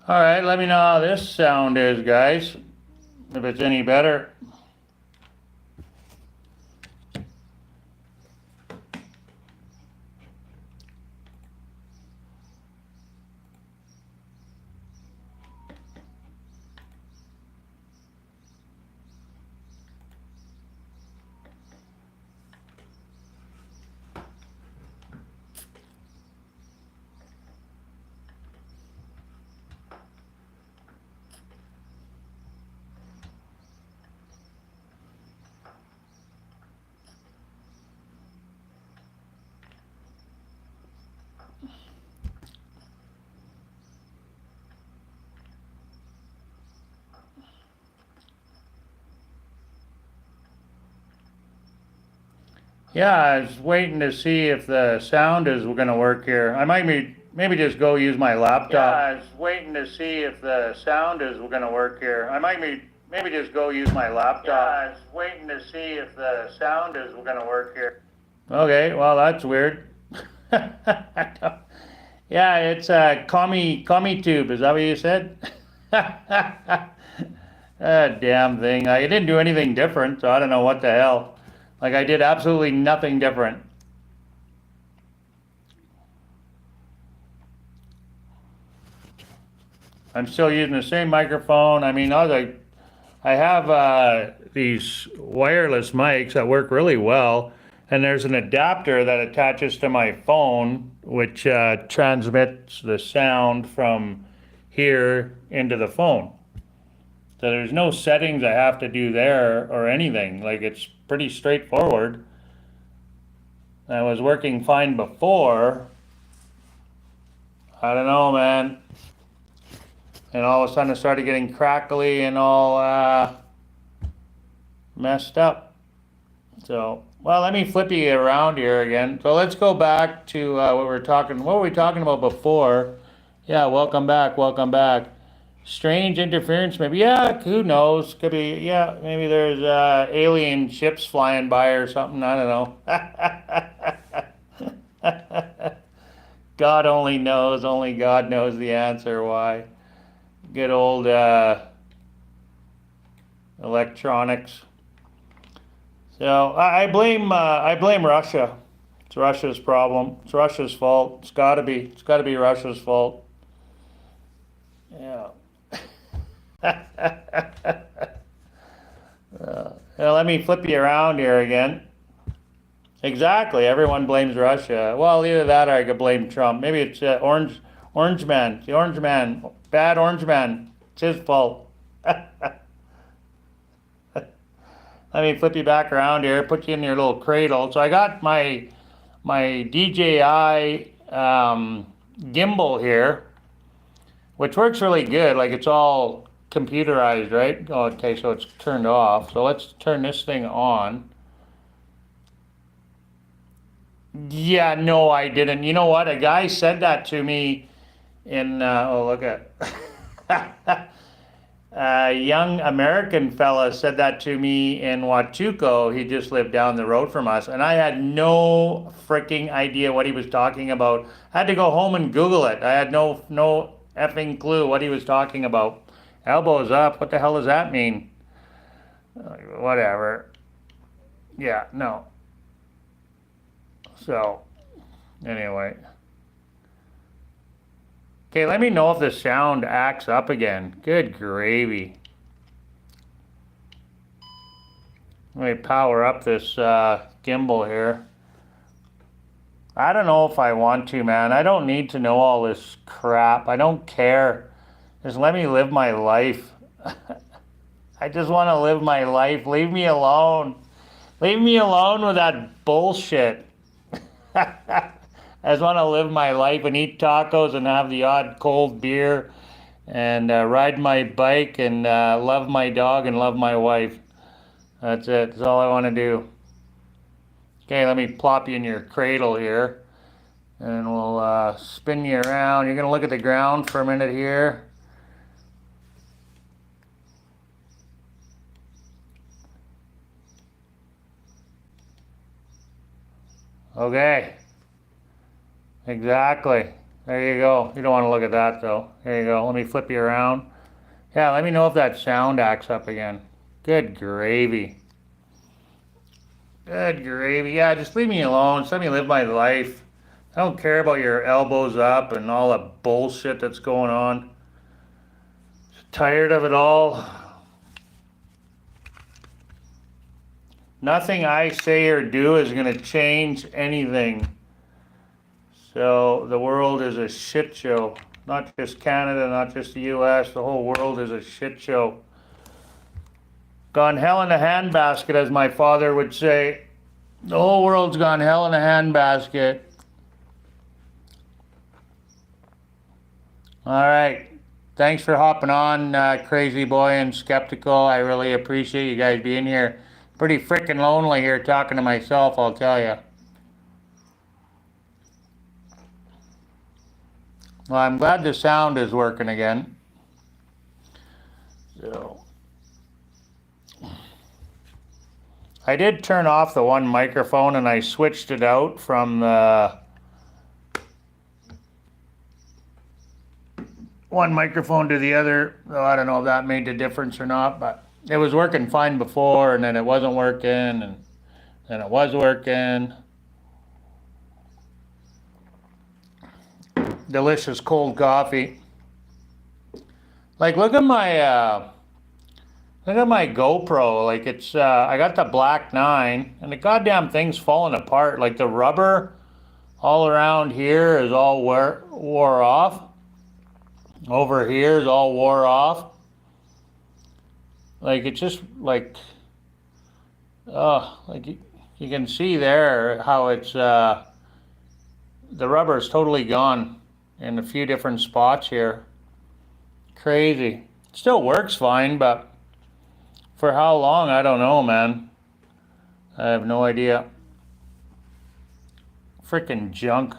All right, let me know how this sound is, guys. If it's any better. Yeah, I was waiting to see if the sound is going to work here. I might maybe just go use my laptop. Yeah, I was waiting to see if the sound is going to work here. I might maybe just go use my laptop. Yeah, I was waiting to see if the sound is going to work here. Okay, well that's weird. Yeah, it's a commie tube. Is that what you said? That damn thing. I didn't do anything different, so I don't know what the hell. Like I did absolutely nothing different. I'm still using the same microphone. I mean, I have these wireless mics that work really well, and there's an adapter that attaches to my phone, which transmits the sound from here into the phone. So there's no settings I have to do there or anything. Like it's pretty straightforward. I was working fine before. I don't know, man. And all of a sudden it started getting crackly and all messed up. So, well, let me flip you around here again. So let's go back to what were we talking about before? Yeah, welcome back, welcome back. Strange interference, maybe. Yeah, who knows? Could be. Yeah, maybe there's alien ships flying by or something. I don't know. God only knows. Only God knows the answer. Why? Good old electronics. So I blame Russia. It's Russia's problem. It's Russia's fault. It's got to be. It's got to be Russia's fault. Yeah. Let me flip you around here again. Exactly, everyone blames Russia. Well, either that or I could blame Trump. Maybe it's orange man, the orange man, bad orange man. It's his fault. Let me flip you back around here, put you in your little cradle. So I got my DJI gimbal here, which works really good. Like it's all computerized, right? Oh, okay, so it's turned off. So let's turn this thing on. Yeah, no, I didn't. You know what? A guy said that to me in, oh, look at, a young American fella said that to me in Huachuco. He just lived down the road from us, and I had no freaking idea what he was talking about. I had to go home and Google it. I had no effing clue what he was talking about. Elbows up. What the hell does that mean? Whatever. Yeah, no. So, anyway. Okay, let me know if the sound acts up again. Good gravy. Let me power up this gimbal here. I don't know if I want to, man. I don't need to know all this crap. I don't care. Just let me live my life. I just want to live my life. Leave me alone. Leave me alone with that bullshit. I just want to live my life and eat tacos and have the odd cold beer and ride my bike and love my dog and love my wife. That's it. That's all I want to do. Okay, let me plop you in your cradle here and we'll spin you around. You're going to look at the ground for a minute here. Okay. Exactly. There you go. You don't want to look at that though. There you go. Let me flip you around. Yeah, let me know if that sound acts up again. Good gravy. Good gravy. Yeah, just leave me alone. Just let me live my life. I don't care about your elbows up and all the bullshit that's going on. Just tired of it all. Nothing I say or do is going to change anything. So the world is a shit show. Not just Canada, not just the US. The whole world is a shit show. Gone hell in a handbasket, as my father would say. The whole world's gone hell in a handbasket. All right. Thanks for hopping on, Crazy Boy and Skeptical. I really appreciate you guys being here. Pretty freaking lonely here talking to myself, I'll tell you. Well, I'm glad the sound is working again. So, I did turn off the one microphone and I switched it out from the one microphone to the other. Though I don't know if that made a difference or not, but it was working fine before and then it wasn't working and then it was working. Delicious cold coffee. Like, look at my GoPro. Like, it's I got the Black 9 and the goddamn thing's falling apart. Like, the rubber all around here is all wore off. Over here is all wore off. Like, it's just like, like you can see there how it's the rubber is totally gone in a few different spots here. Crazy. Still works fine, but for how long, I don't know, man. I have no idea. Freaking junk.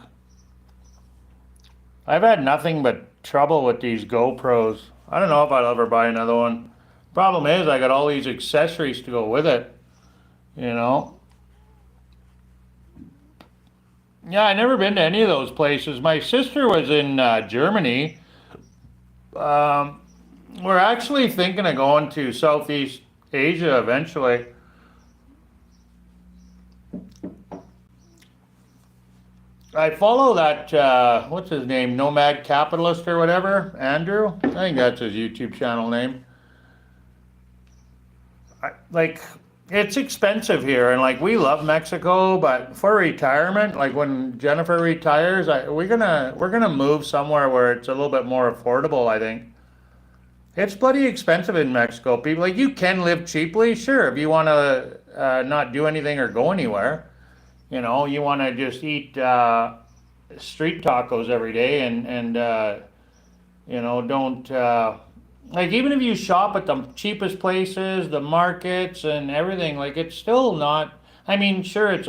I've had nothing but trouble with these GoPros. I don't know if I'll ever buy another one. Problem is, I got all these accessories to go with it, you know. Yeah, I never been to any of those places. My sister was in Germany. We're actually thinking of going to Southeast Asia eventually. I follow that, what's his name, Nomad Capitalist or whatever, Andrew? I think that's his YouTube channel name. Like, it's expensive here, and like, we love Mexico, but for retirement, like when Jennifer retires, we're gonna move somewhere where it's a little bit more affordable, I think. It's bloody expensive in Mexico. People, like, you can live cheaply, sure, if you want to not do anything or go anywhere. You know, you want to just eat street tacos every day and you know, don't like, even if you shop at the cheapest places, the markets and everything, like, it's still not, I mean, sure, it's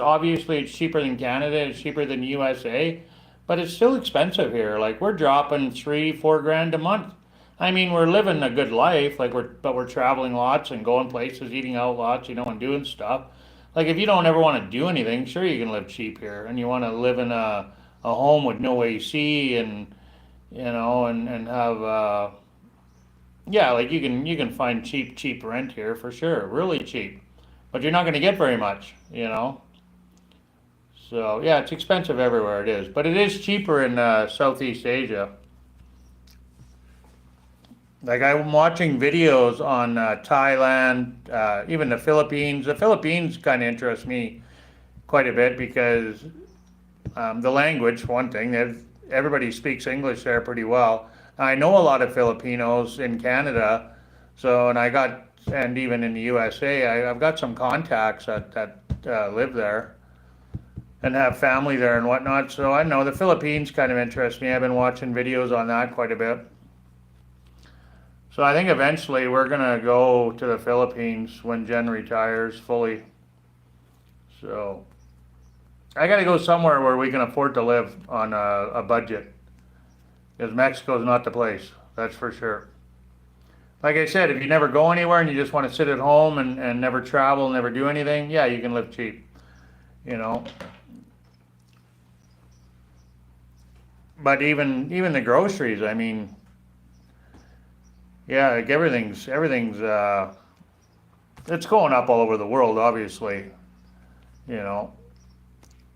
cheaper than Canada, it's cheaper than USA, but it's still expensive here. Like, we're dropping 3-4 grand a month. I mean, we're living a good life, like, we're traveling lots and going places, eating out lots, you know, and doing stuff. Like, if you don't ever want to do anything, sure, you can live cheap here, and you want to live in a home with no AC and, you know, and have yeah, like, you can find cheap rent here for sure, really cheap, but you're not going to get very much, you know. So yeah, it's expensive everywhere it is, but it is cheaper in Southeast Asia. Like, I'm watching videos on Thailand, even the Philippines. The Philippines kind of interest me quite a bit because the language, for one thing, everybody speaks English there pretty well. I know a lot of Filipinos in Canada, so, and even in the USA, I've got some contacts that live there and have family there and whatnot. So I know the Philippines kind of interests me. I've been watching videos on that quite a bit. So I think eventually we're gonna go to the Philippines when Jen retires fully. So I gotta go somewhere where we can afford to live on a budget. Because Mexico's not the place, that's for sure. Like I said, if you never go anywhere and you just want to sit at home and never travel, never do anything, yeah, you can live cheap, you know. But even the groceries, I mean, yeah, like everything's it's going up all over the world, obviously, you know.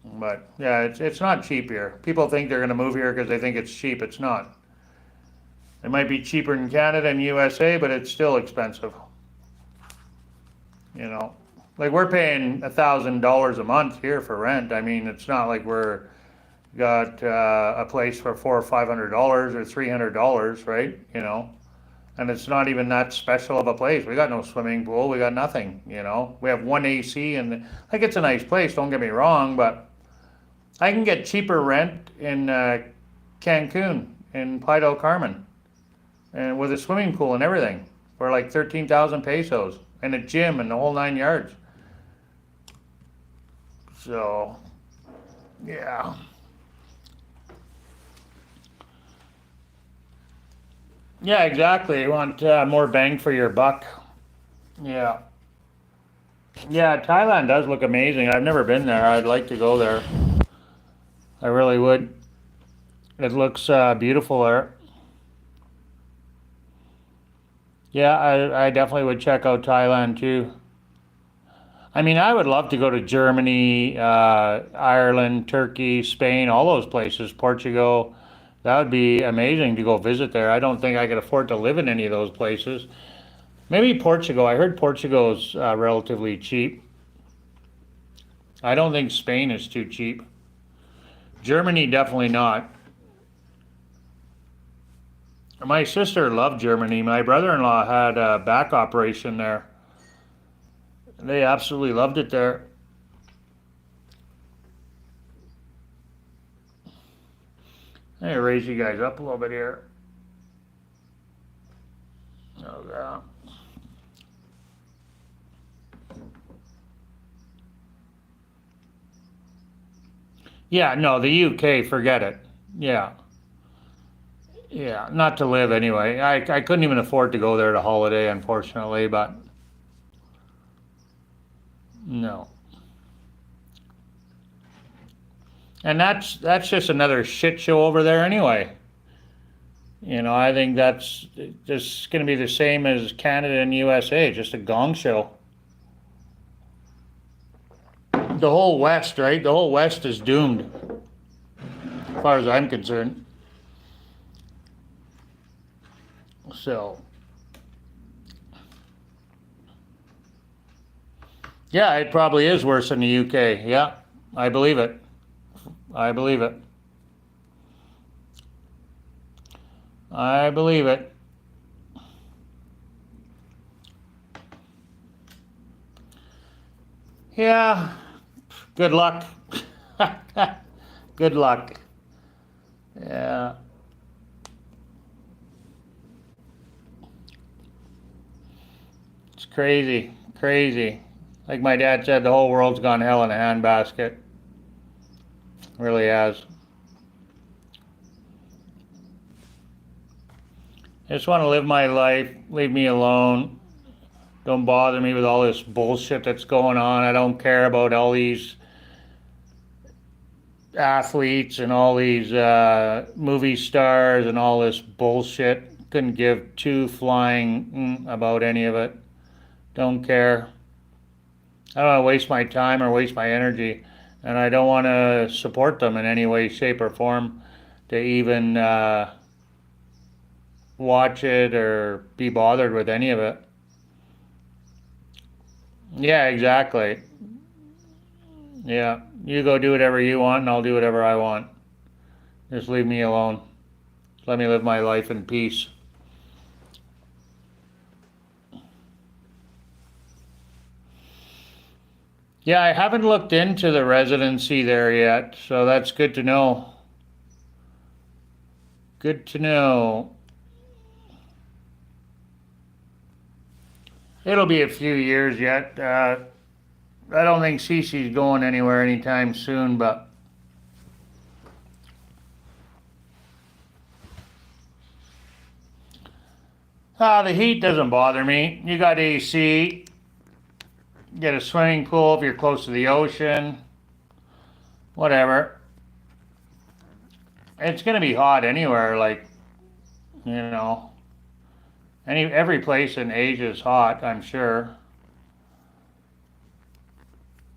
But yeah, it's not cheap here. People think they're gonna move here because they think it's cheap. It's not. It might be cheaper in Canada and USA, but it's still expensive. You know, like we're paying $1,000 a month here for rent. I mean, it's not like we're got a place for $400 or $500 or $300, right? You know, and it's not even that special of a place. We got no swimming pool. We got nothing. You know, we have one AC, and like it's a nice place. Don't get me wrong, but I can get cheaper rent in Cancun, in Playa del Carmen, and with a swimming pool and everything for like 13,000 pesos and a gym and the whole 9 yards. So, yeah. Yeah, exactly. You want more bang for your buck. Yeah. Yeah, Thailand does look amazing. I've never been there. I'd like to go there. I really would. It looks beautiful there. Yeah, I definitely would check out Thailand too. I mean, I would love to go to Germany, Ireland, Turkey, Spain, all those places, Portugal. That would be amazing to go visit there. I don't think I could afford to live in any of those places. Maybe Portugal. I heard Portugal is relatively cheap. I don't think Spain is too cheap. Germany, definitely not. My sister loved Germany. My brother-in-law had a back operation there. They absolutely loved it there. Let me raise you guys up a little bit here. Oh, yeah. Yeah, no, the UK, forget it. Yeah, yeah, not to live anyway. I couldn't even afford to go there to holiday, unfortunately, but no. And that's just another shit show over there anyway. I think that's just going to be the same as Canada and USA, just a gong show. The whole West, right? The whole West is doomed, as far as I'm concerned. So, yeah, it probably is worse than the UK. Yeah, I believe it. I believe it. I believe it. Yeah, good luck. Good luck. Yeah. It's crazy. Crazy. Like my dad said, the whole world's gone hell in a handbasket. Really has. I just want to live my life. Leave me alone. Don't bother me with all this bullshit that's going on. I don't care about all these athletes and all these movie stars and all this bullshit. Couldn't give two flying about any of it. Don't care. I don't want to waste my time or waste my energy. And I don't want to support them in any way, shape, or form to even watch it or be bothered with any of it. Yeah, exactly. Yeah, you go do whatever you want, and I'll do whatever I want. Just leave me alone. Let me live my life in peace. Yeah, I haven't looked into the residency there yet, so that's good to know. Good to know. It'll be a few years yet. I don't think Cece's going anywhere anytime soon, but the heat doesn't bother me. You got AC, get a swimming pool if you're close to the ocean, whatever. it's gonna be hot anywhere. Like, you know, every place in Asia is hot, I'm sure.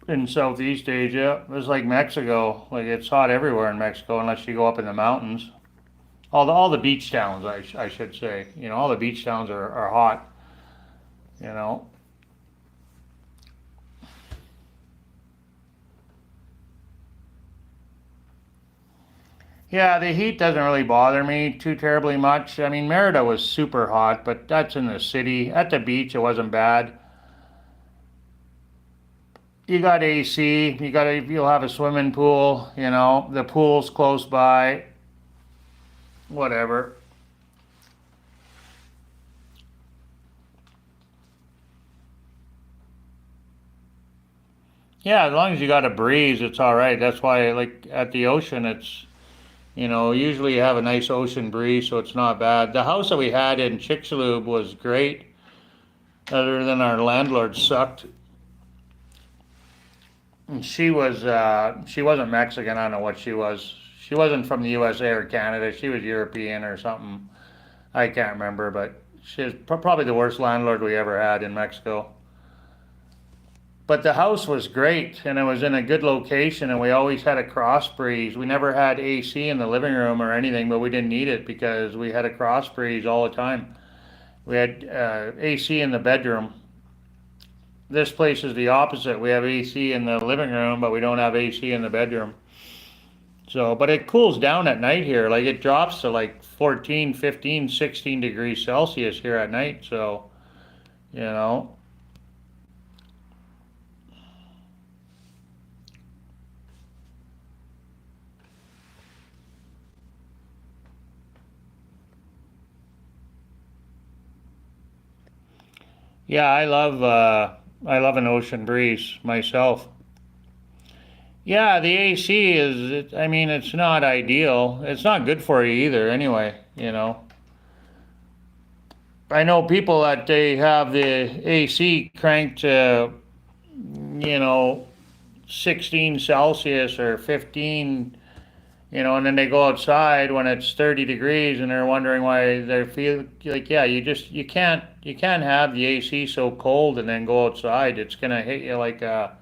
In Southeast Asia, it's like Mexico. Like it's hot everywhere in Mexico, unless you go up in the mountains. All the beach towns, I should say. You know, all the beach towns are hot. You know. Yeah, the heat doesn't really bother me too terribly much. I mean, Merida was super hot, but that's in the city. At the beach, it wasn't bad. You got AC. You'll have a swimming pool. You know, the pool's close by. Whatever. Yeah, as long as you got a breeze, it's all right. That's why, like at the ocean, usually you have a nice ocean breeze, so it's not bad. The house that we had in Chicxulub was great, other than our landlord sucked. And she wasn't Mexican. I don't know what she was. She wasn't from the USA or Canada. She was European or something. I can't remember, but she's probably the worst landlord we ever had in Mexico. But the house was great and it was in a good location and we always had a cross breeze. We never had AC in the living room or anything, but we didn't need it because we had a cross breeze all the time. We had AC in the bedroom. This place is the opposite. We have AC in the living room, but we don't have AC in the bedroom. So, but it cools down at night here. Like it drops to like 14, 15, 16 degrees Celsius here at night. So, you know, yeah, I love an ocean breeze myself. Yeah, the AC I mean, it's not ideal. It's not good for you either anyway, you know. I know people that they have the AC cranked to, you know, 16 Celsius or 15, and then they go outside when it's 30 degrees and they're wondering why they feel like, yeah, you can't have the AC so cold and then go outside. It's gonna hit you like a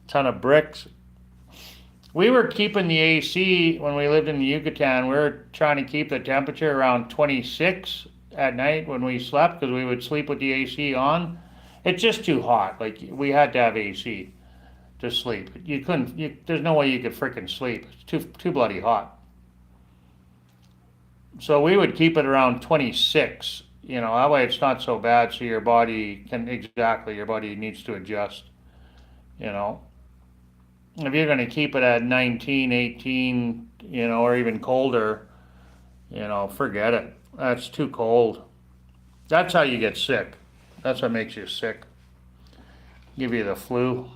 ton of bricks. We were keeping the AC when we lived in the Yucatan. We were trying to keep the temperature around 26 at night when we slept because we would sleep with the AC on. It's just too hot. Like we had to have AC to sleep. You couldn't. There's no way you could freaking sleep. It's too bloody hot. So we would keep it around 26. That way it's not so bad. So your body needs to adjust. You know, if you're going to keep it at 19, 18, or even colder, forget it. That's too cold. That's how you get sick. That's what makes you sick. Give you the flu.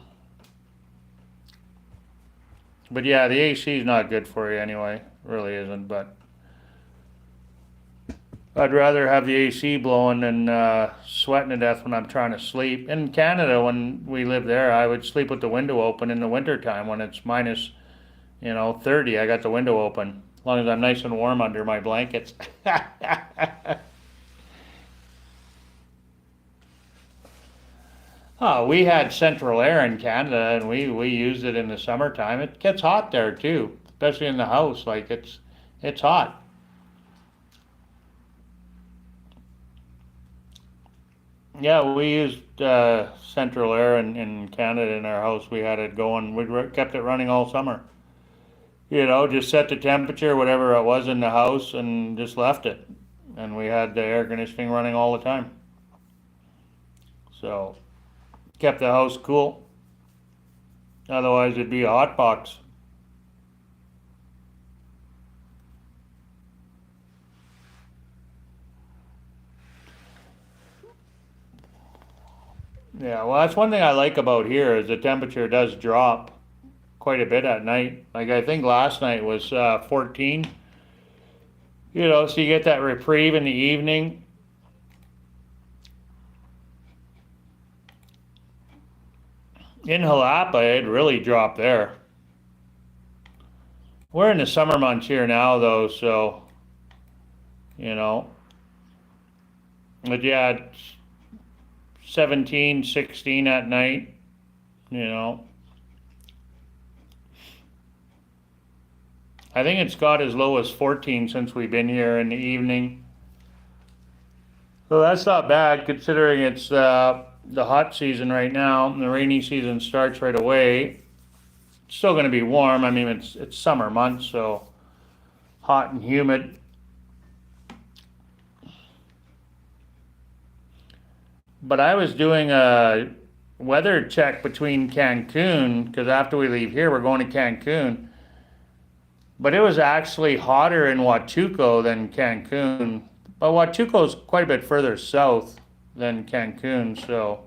But yeah, the AC is not good for you anyway. It really isn't. But I'd rather have the AC blowing than sweating to death when I'm trying to sleep. In Canada, when we lived there, I would sleep with the window open in the wintertime when it's minus, 30. I got the window open. As long as I'm nice and warm under my blankets. Oh, we had central air in Canada and we used it in the summertime. It gets hot there too, especially in the house. Like it's hot. Yeah, we used central air in Canada in our house. We had it going. Kept it running all summer. Just set the temperature, whatever it was in the house, and just left it. And we had the air conditioning running all the time. So kept the house cool. Otherwise, it'd be a hot box. Yeah, well, that's one thing I like about here is the temperature does drop quite a bit at night. Like I think last night was 14. So you get that reprieve in the evening. In Jalapa, it really dropped there. We're in the summer months here now, though, so, you know. But yeah, it's 17, 16 at night, you know. I think it's got as low as 14 since we've been here in the evening. So that's not bad considering it's the hot season right now and the rainy season starts right away. It's still going to be warm. I mean, it's summer months, so hot and humid. But I was doing a weather check between Cancun because after we leave here, we're going to Cancun. But it was actually hotter in Huatulco than Cancun. But Huatulco is quite a bit further south than Cancun, so.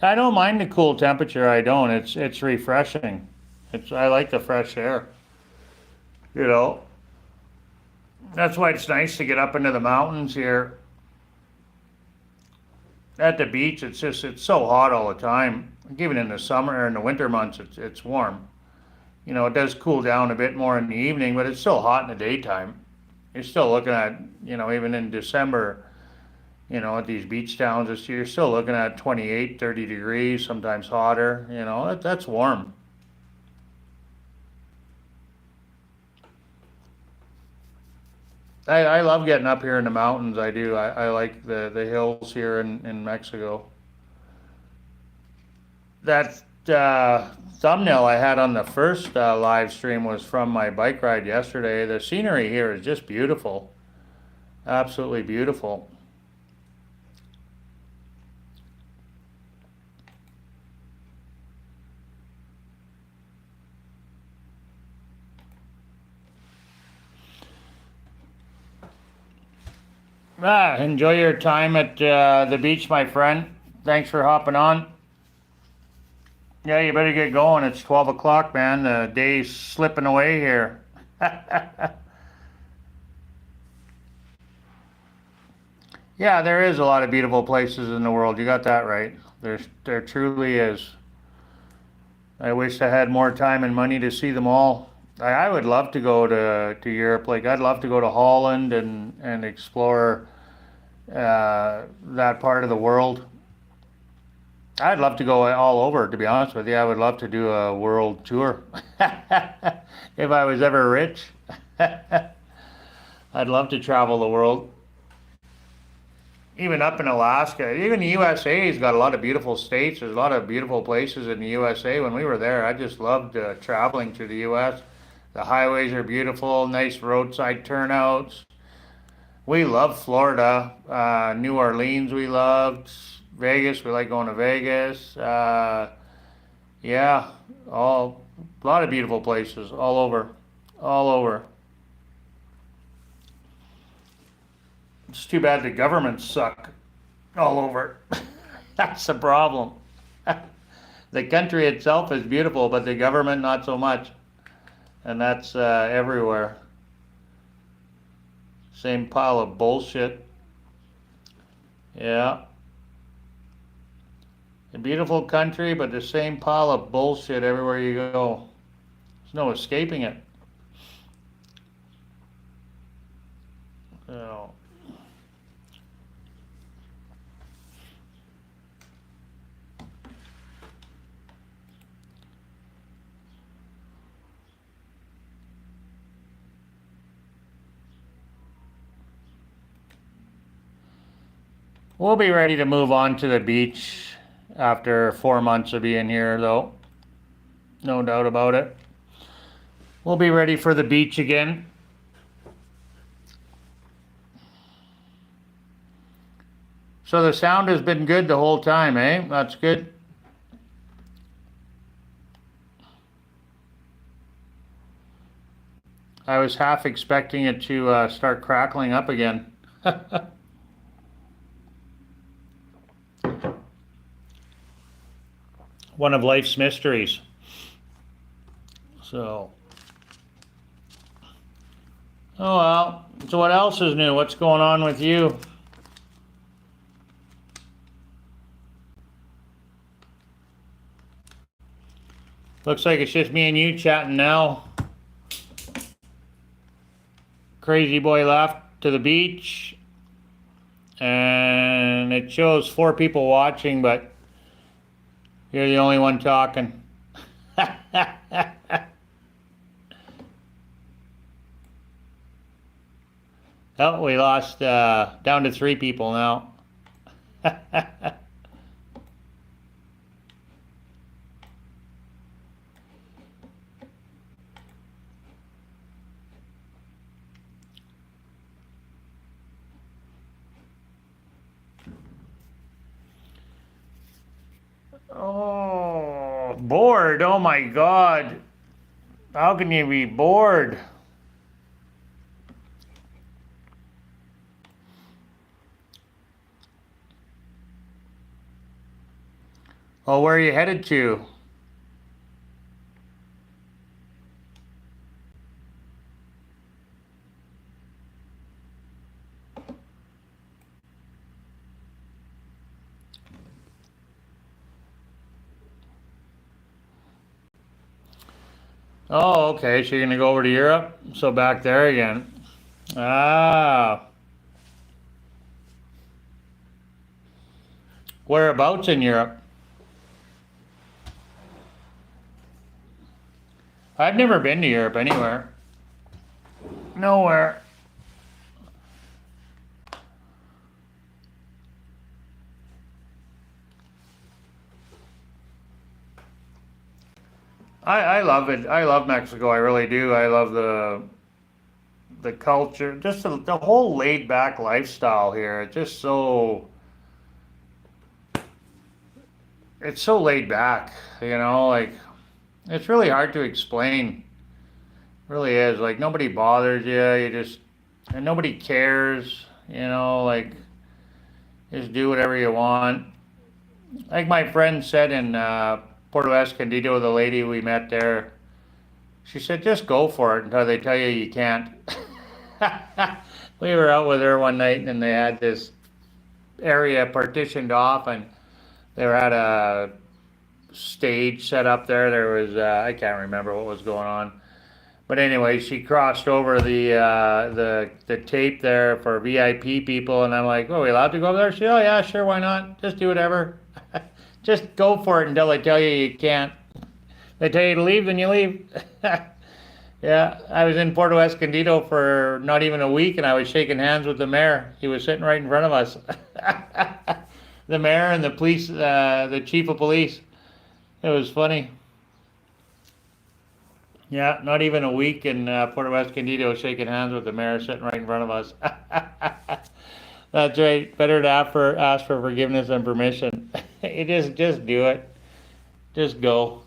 I don't mind the cool temperature. I don't. It's refreshing. I like the fresh air. You know. That's why it's nice to get up into the mountains here. At the beach, it's so hot all the time. Even in the summer or in the winter months, it's warm. You know, it does cool down a bit more in the evening, but it's still hot in the daytime. You're still looking at, you know, even in December, you know, at these beach towns, you're still looking at 28, 30 degrees, sometimes hotter. You know, that's warm. I love getting up here in the mountains. I do. I like the hills here in Mexico. That thumbnail I had on the first live stream was from my bike ride yesterday. The scenery here is just beautiful. Absolutely beautiful. Enjoy your time at the beach, my friend. Thanks for hopping on. Yeah, you better get going. It's 12 o'clock, man. The day's slipping away here. Yeah, there is a lot of beautiful places in the world. You got that right. There truly is. I wish I had more time and money to see them all. I would love to go to Europe. Like I'd love to go to Holland and explore that part of the world. I'd love to go all over, to be honest with you. I would love to do a world tour. If I was ever rich, I'd love to travel the world. Even up in Alaska, even the USA's got a lot of beautiful states. There's a lot of beautiful places in the USA. When we were there, I just loved traveling through the US. The highways are beautiful, nice roadside turnouts. We love Florida, New Orleans. We loved Vegas. We like going to Vegas. Yeah, a lot of beautiful places all over, all over. It's too bad the governments suck all over. That's the problem. The country itself is beautiful, but the government not so much, and that's everywhere. Same pile of bullshit. Yeah. A beautiful country, but the same pile of bullshit everywhere you go. There's no escaping it. So, we'll be ready to move on to the beach after 4 months of being here, though. No doubt about it. We'll be ready for the beach again. So the sound has been good the whole time, eh? That's good. I was half expecting it to start crackling up again. One of life's mysteries. So, Oh well. So what else is new? What's going on with you? Looks like it's just me and you chatting now. Crazy boy left to the beach. And it shows 4 people watching, but you're the only one talking. Oh, we lost down to 3 people now. Oh, bored. Oh my God. How can you be bored? Oh, where are you headed to? Oh, okay. So you're gonna go over to Europe? So back there again. Ah, whereabouts in Europe? I've never been to Europe anywhere. Nowhere. I love it. I love Mexico. I really do. I love the culture, just the whole laid back lifestyle here. It's so laid back, like it's really hard to explain. Really is. Like nobody bothers you. And nobody cares, like just do whatever you want. Like my friend said in Puerto Escondido, the lady we met there, she said, just go for it until they tell you you can't. We were out with her one night and they had this area partitioned off and they were at a stage set up there. There was, I can't remember what was going on. But anyway, she crossed over the tape there for VIP people, and I'm like, "Oh, are we allowed to go over there?" She said, "Oh yeah, sure, why not? Just do whatever. Just go for it until they tell you you can't. They tell you to leave, then you leave." Yeah, I was in Puerto Escondido for not even a week, and I was shaking hands with the mayor. He was sitting right in front of us. The mayor and the police, the chief of police. It was funny. Yeah, not even a week in Puerto Escondido shaking hands with the mayor sitting right in front of us. That's right. Better to ask for forgiveness and permission. You just do it. Just go.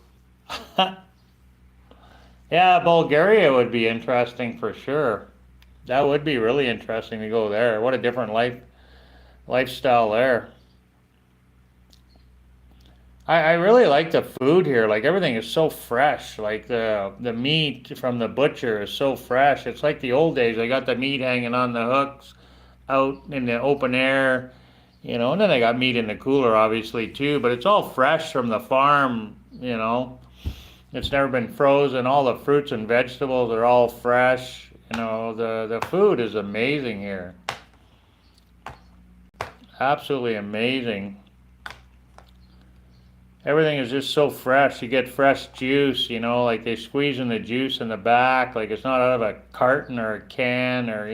Yeah, Bulgaria would be interesting for sure. That would be really interesting to go there. What a different lifestyle there. I really like the food here. Like everything is so fresh. Like the meat from the butcher is so fresh. It's like the old days. They got the meat hanging on the hooks out in the open air, and then they got meat in the cooler obviously too, but it's all fresh from the farm. It's never been frozen. All the fruits and vegetables are all fresh. The food is amazing here. Absolutely amazing. Everything is just so fresh. You get fresh juice, like they squeeze in the juice in the back, like it's not out of a carton or a can or.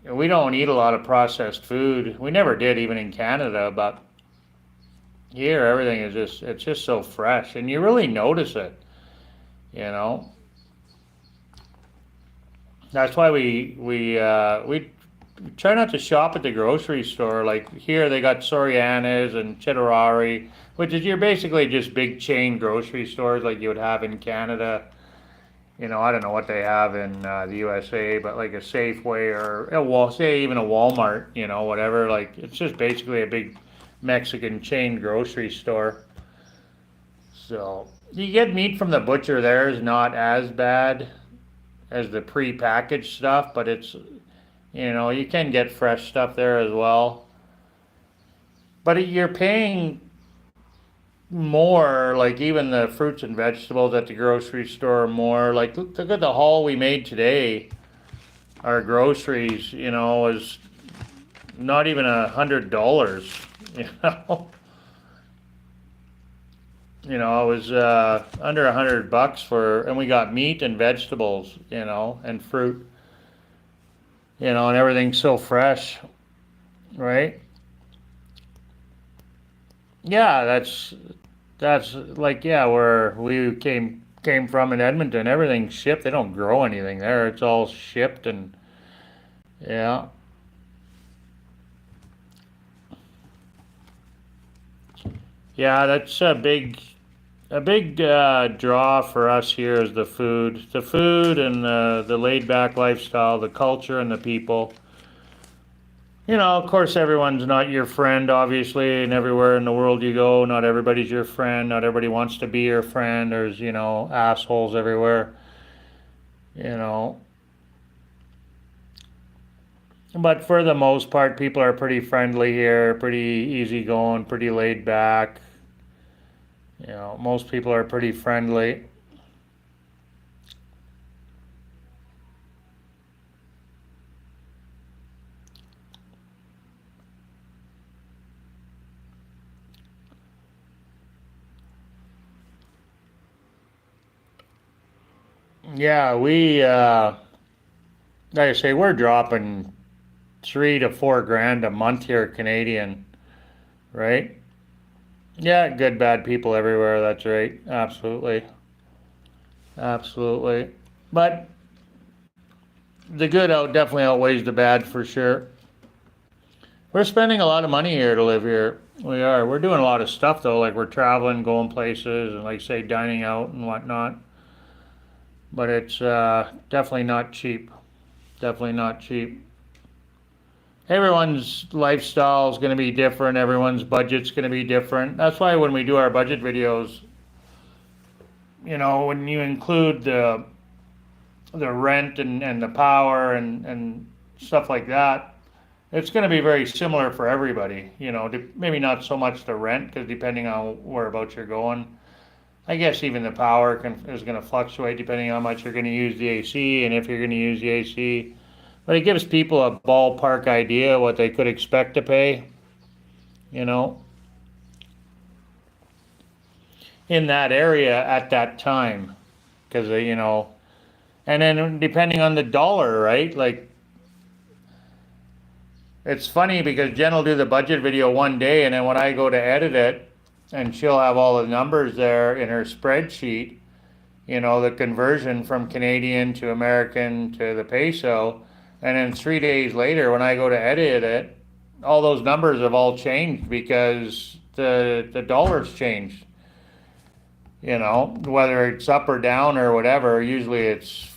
We don't eat a lot of processed food. We never did, even in Canada, but here everything it's just so fresh, and you really notice it, you know. That's why we try not to shop at the grocery store. Like here, they got Sorianas and Chitterari, which is you're basically just big chain grocery stores like you would have in Canada. I don't know what they have in the USA, but like a Safeway or say even a Walmart, whatever. Like it's just basically a big Mexican chain grocery store. So you get meat from the butcher there is not as bad as the pre-packaged stuff, but it's, you can get fresh stuff there as well. But you're paying more, like even the fruits and vegetables at the grocery store more. Like look at the haul we made today. Our groceries, was not even $100. You know, it was under $100 and we got meat and vegetables, and fruit, and everything's so fresh, right? Yeah, that's like, yeah, where we came from in Edmonton. Everything's shipped. They don't grow anything there. It's all shipped, and yeah. Yeah, that's a big draw for us here is the food and the laid back lifestyle, the culture and the people. Of course, everyone's not your friend, obviously, and everywhere in the world you go, not everybody's your friend. Not everybody wants to be your friend. There's, assholes everywhere, you know. But for the most part, people are pretty friendly here, pretty easygoing, pretty laid back. Most people are pretty friendly. Yeah, like I say, we're dropping 3 to 4 grand a month here, Canadian, right? Yeah, good, bad people everywhere. That's right. Absolutely. Absolutely. But the good definitely outweighs the bad for sure. We're spending a lot of money here to live here. We are. We're doing a lot of stuff though, like we're traveling, going places, and like say dining out and whatnot. But it's definitely not cheap. Definitely not cheap. Everyone's lifestyle is going to be different. Everyone's budget's going to be different. That's why when we do our budget videos, when you include the rent and the power and stuff like that, it's going to be very similar for everybody. Maybe not so much the rent, because depending on whereabouts you're going, I guess even the power is going to fluctuate depending on how much you're going to use the AC and if you're going to use the AC. But it gives people a ballpark idea what they could expect to pay, you know, in that area at that time. Because, and then depending on the dollar, right? Like, it's funny because Jen will do the budget video one day, and then when I go to edit it, and she'll have all the numbers there in her spreadsheet, the conversion from Canadian to American to the peso. And then 3 days later, when I go to edit it, all those numbers have all changed because the dollar's changed. Whether it's up or down or whatever, usually it's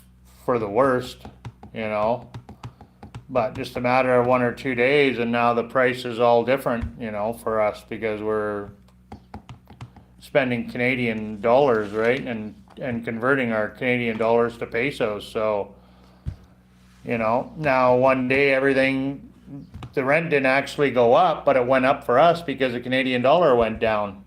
for the worst, But just a matter of 1 or 2 days, and now the price is all different, for us because we're spending Canadian dollars, right? And converting our Canadian dollars to pesos. So, now one day the rent didn't actually go up, but it went up for us because the Canadian dollar went down,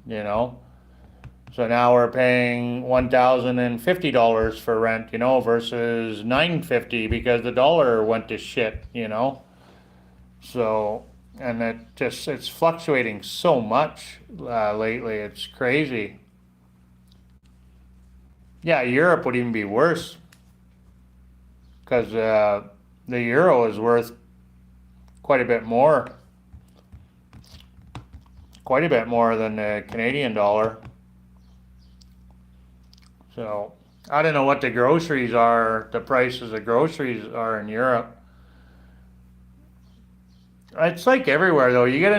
So now we're paying $1,050 for rent, versus $950 because the dollar went to shit, So, and it's fluctuating so much lately. It's crazy. Yeah, Europe would even be worse because the euro is worth quite a bit more than the Canadian dollar. So I don't know what the prices of groceries are in Europe. It's like everywhere though. You get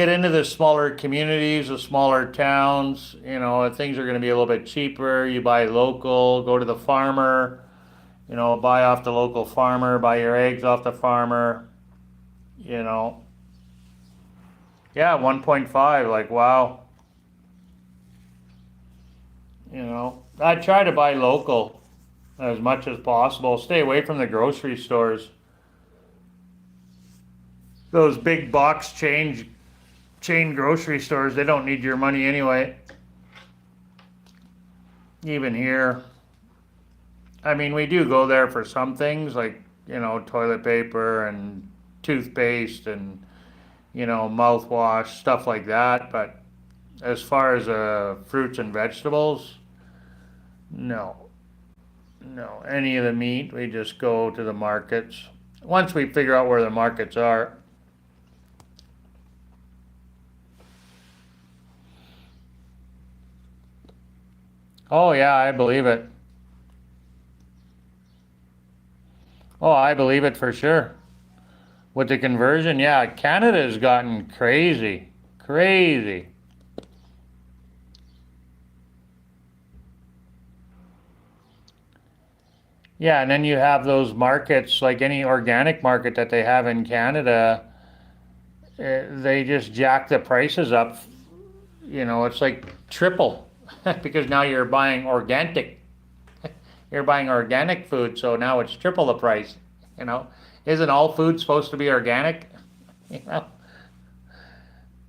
into the smaller communities, the smaller towns, things are going to be a little bit cheaper. You buy local, go to the farmer, buy off the local farmer, buy your eggs off the farmer, Yeah, 1.5, like wow. I try to buy local. as much as possible. Stay away from the grocery stores. Those big box chain grocery stores, they don't need your money anyway. Even here. I mean, we do go there for some things like, toilet paper and toothpaste and, mouthwash, stuff like that. But as far as fruits and vegetables, no. No. Any of the meat, we just go to the markets. Once we figure out where the markets are. Oh, yeah, I believe it. Oh, I believe it for sure. With the conversion, yeah, Canada has gotten crazy. Crazy. Yeah, and then you have those markets, like any organic market that they have in Canada, they just jack the prices up. It's like triple because now you're buying organic. You're buying organic food, so now it's triple the price. You know, isn't all food supposed to be organic? You know,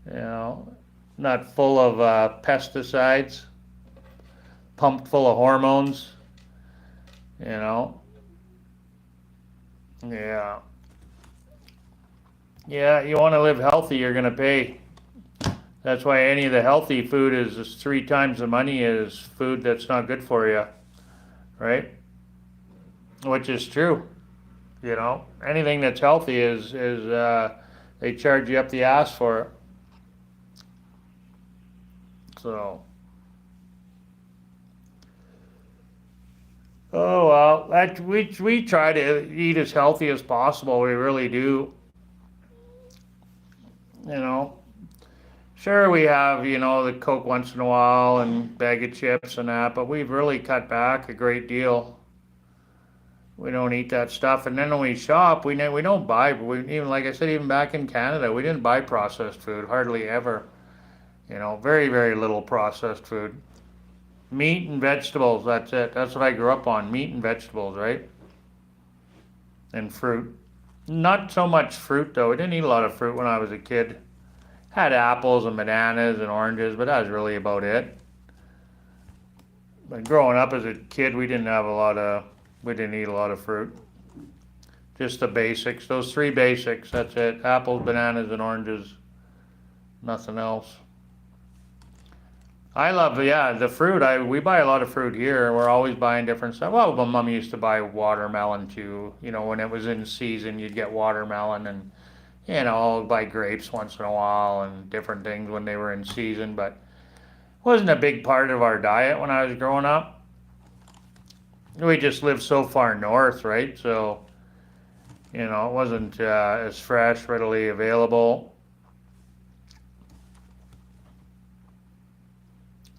you know, not full of pesticides, pumped full of hormones. You know, yeah, yeah. You want to live healthy, you're gonna pay. That's why any of the healthy food is 3 times the money as food that's not good for you, right? Which is true. Anything that's healthy is they charge you up the ass for it. So, oh well, we try to eat as healthy as possible. We really do. You know, sure we have the Coke once in a while and bag of chips and that, but we've really cut back a great deal. We don't eat that stuff, and then when we shop, we don't buy. Even like I said, even back in Canada, we didn't buy processed food hardly ever. Very very little processed food. Meat and vegetables. That's it. That's what I grew up on. Meat and vegetables, right? And fruit. Not so much fruit though. We didn't eat a lot of fruit when I was a kid. Had apples and bananas and oranges, but that was really about it. But growing up as a kid, we didn't eat a lot of fruit. Just the basics, those 3 basics, that's it. Apples, bananas, and oranges. Nothing else. I love, yeah, the fruit. We buy a lot of fruit here. We're always buying different stuff. Well, my mom used to buy watermelon too. When it was in season, you'd get watermelon and, I'll buy grapes once in a while and different things when they were in season. But it wasn't a big part of our diet when I was growing up. We just lived so far north, right? So, it wasn't as fresh, readily available.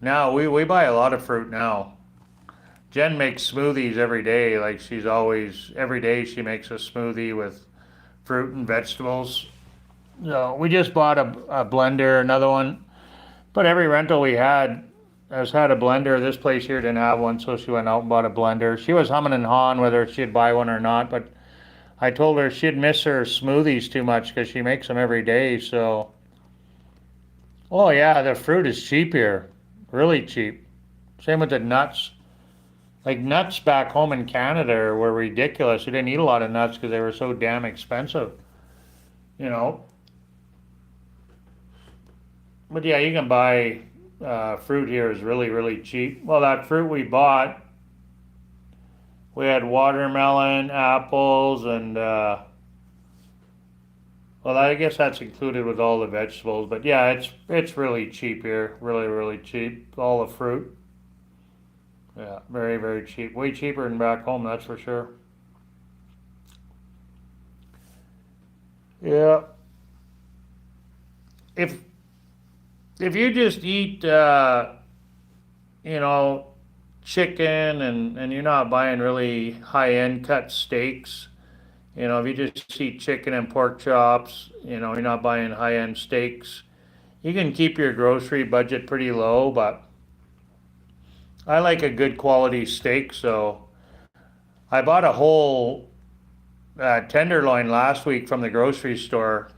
Now we buy a lot of fruit now. Jen makes smoothies every day. Like every day she makes a smoothie with fruit and vegetables. So we just bought a blender, another one. But every rental we had has had a blender. This place here didn't have one, so she went out and bought a blender. She was humming and hawing whether she'd buy one or not, but I told her she'd miss her smoothies too much because she makes them every day. So, oh yeah, the fruit is cheap here, really cheap. Same with the nuts. Like nuts back home in Canada were ridiculous. We didn't eat a lot of nuts because they were so damn expensive. You know. But yeah, you can buy fruit here is really, really cheap. Well, that fruit we bought, we had watermelon, apples, and well, I guess that's included with all the vegetables. But yeah, it's really cheap here, really, really cheap. All the fruit, yeah, very, very cheap. Way cheaper than back home, that's for sure. Yeah, if if you just eat, you know, chicken and you're not buying really high end cut steaks. If you just eat chicken and pork chops, you're not buying high end steaks. You can keep your grocery budget pretty low, but I like a good quality steak, so I bought a whole tenderloin last week from the grocery store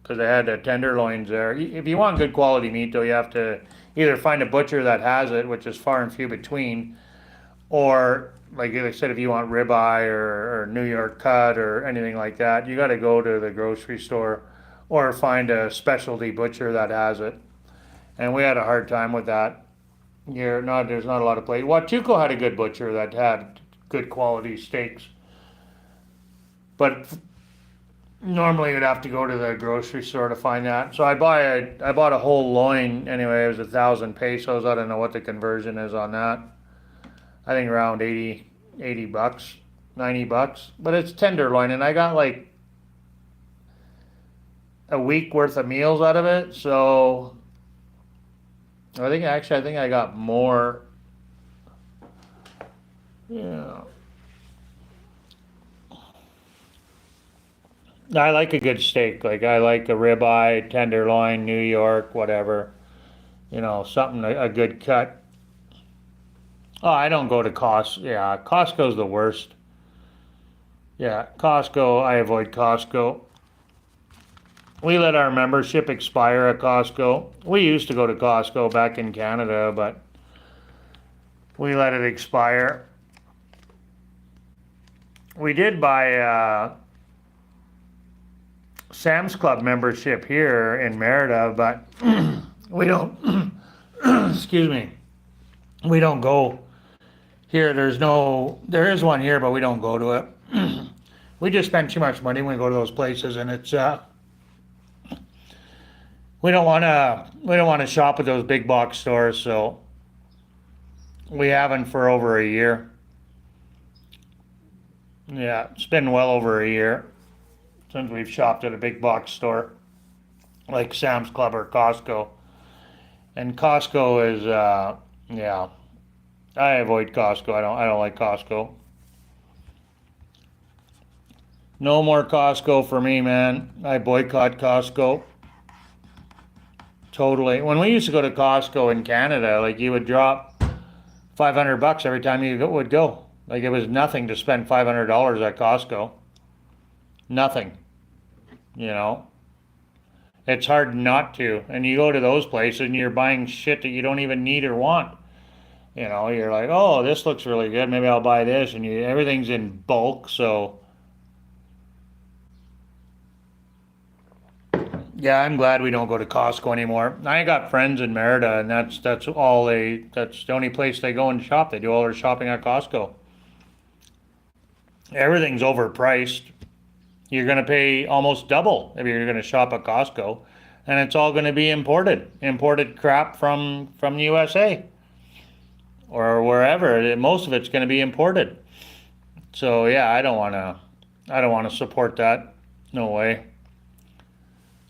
because they had tenderloins there. If you want good quality meat, though, you have to either find a butcher that has it, which is far and few between, or like I said, if you want ribeye or New York cut or anything like that, you got to go to the grocery store or find a specialty butcher that has it. And we had a hard time with that. There's not a lot of place. Huachuco had a good butcher that had good quality steaks, but normally you'd have to go to the grocery store to find that. So I bought a whole loin anyway. It was 1,000 pesos. I don't know what the conversion is on that. I think around 80 bucks, 90 bucks. But it's tenderloin, and I got like a week worth of meals out of it. So I think I got more. Yeah. I like a good steak. Like I like a ribeye, tenderloin, New York, whatever. Something a good cut. Oh, I don't go to Costco. Yeah, Costco's the worst. Yeah, Costco. I avoid Costco. We let our membership expire at Costco. We used to go to Costco back in Canada, but we let it expire. We did buy Sam's Club membership here in Merida, but we don't, excuse me, we don't go here. There is one here, but we don't go to it. We just spend too much money when we go to those places, and it's, we don't want to shop at those big box stores, so we haven't for over a year. Yeah, it's been well over a year since we've shopped at a big box store like Sam's Club or Costco. And Costco is, yeah, I avoid Costco. I don't like Costco. No more Costco for me, man. I boycott Costco. Totally. When we used to go to Costco in Canada, like you would drop 500 bucks every time you would go. Like it was nothing to spend $500 at Costco. Nothing. It's hard not to. And you go to those places and you're buying shit that you don't even need or want. You're like, oh, this looks really good. Maybe I'll buy this. And everything's in bulk. So, yeah, I'm glad we don't go to Costco anymore. I got friends in Merida, and that's the only place they go and shop. They do all their shopping at Costco. Everything's overpriced. You're going to pay almost double if you're going to shop at Costco, and it's all going to be imported crap from the USA or wherever. Most of it's going to be imported. So yeah, I don't want to support that. No way.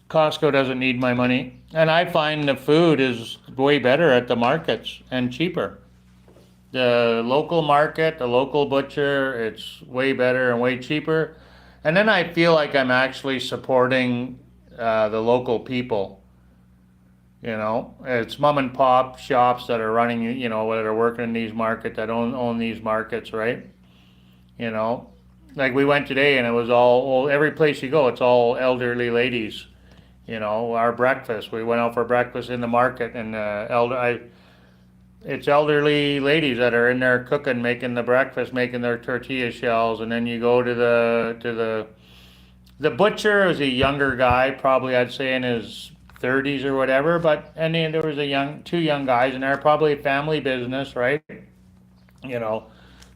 Costco doesn't need my money, and I find the food is way better at the markets and cheaper. The local market, the local butcher, it's way better and way cheaper. And then I feel like I'm actually supporting the local people. It's mom and pop shops that are running, that are working in these markets, that own these markets, right? Like we went today and it was every place you go, it's all elderly ladies. Our breakfast, we went out for breakfast in the market, and it's elderly ladies that are in there cooking, making the breakfast, making their tortilla shells, and then you go to the butcher. Is a younger guy, probably I'd say in his 30s or whatever. And then there was two young guys in there, probably a family business, right?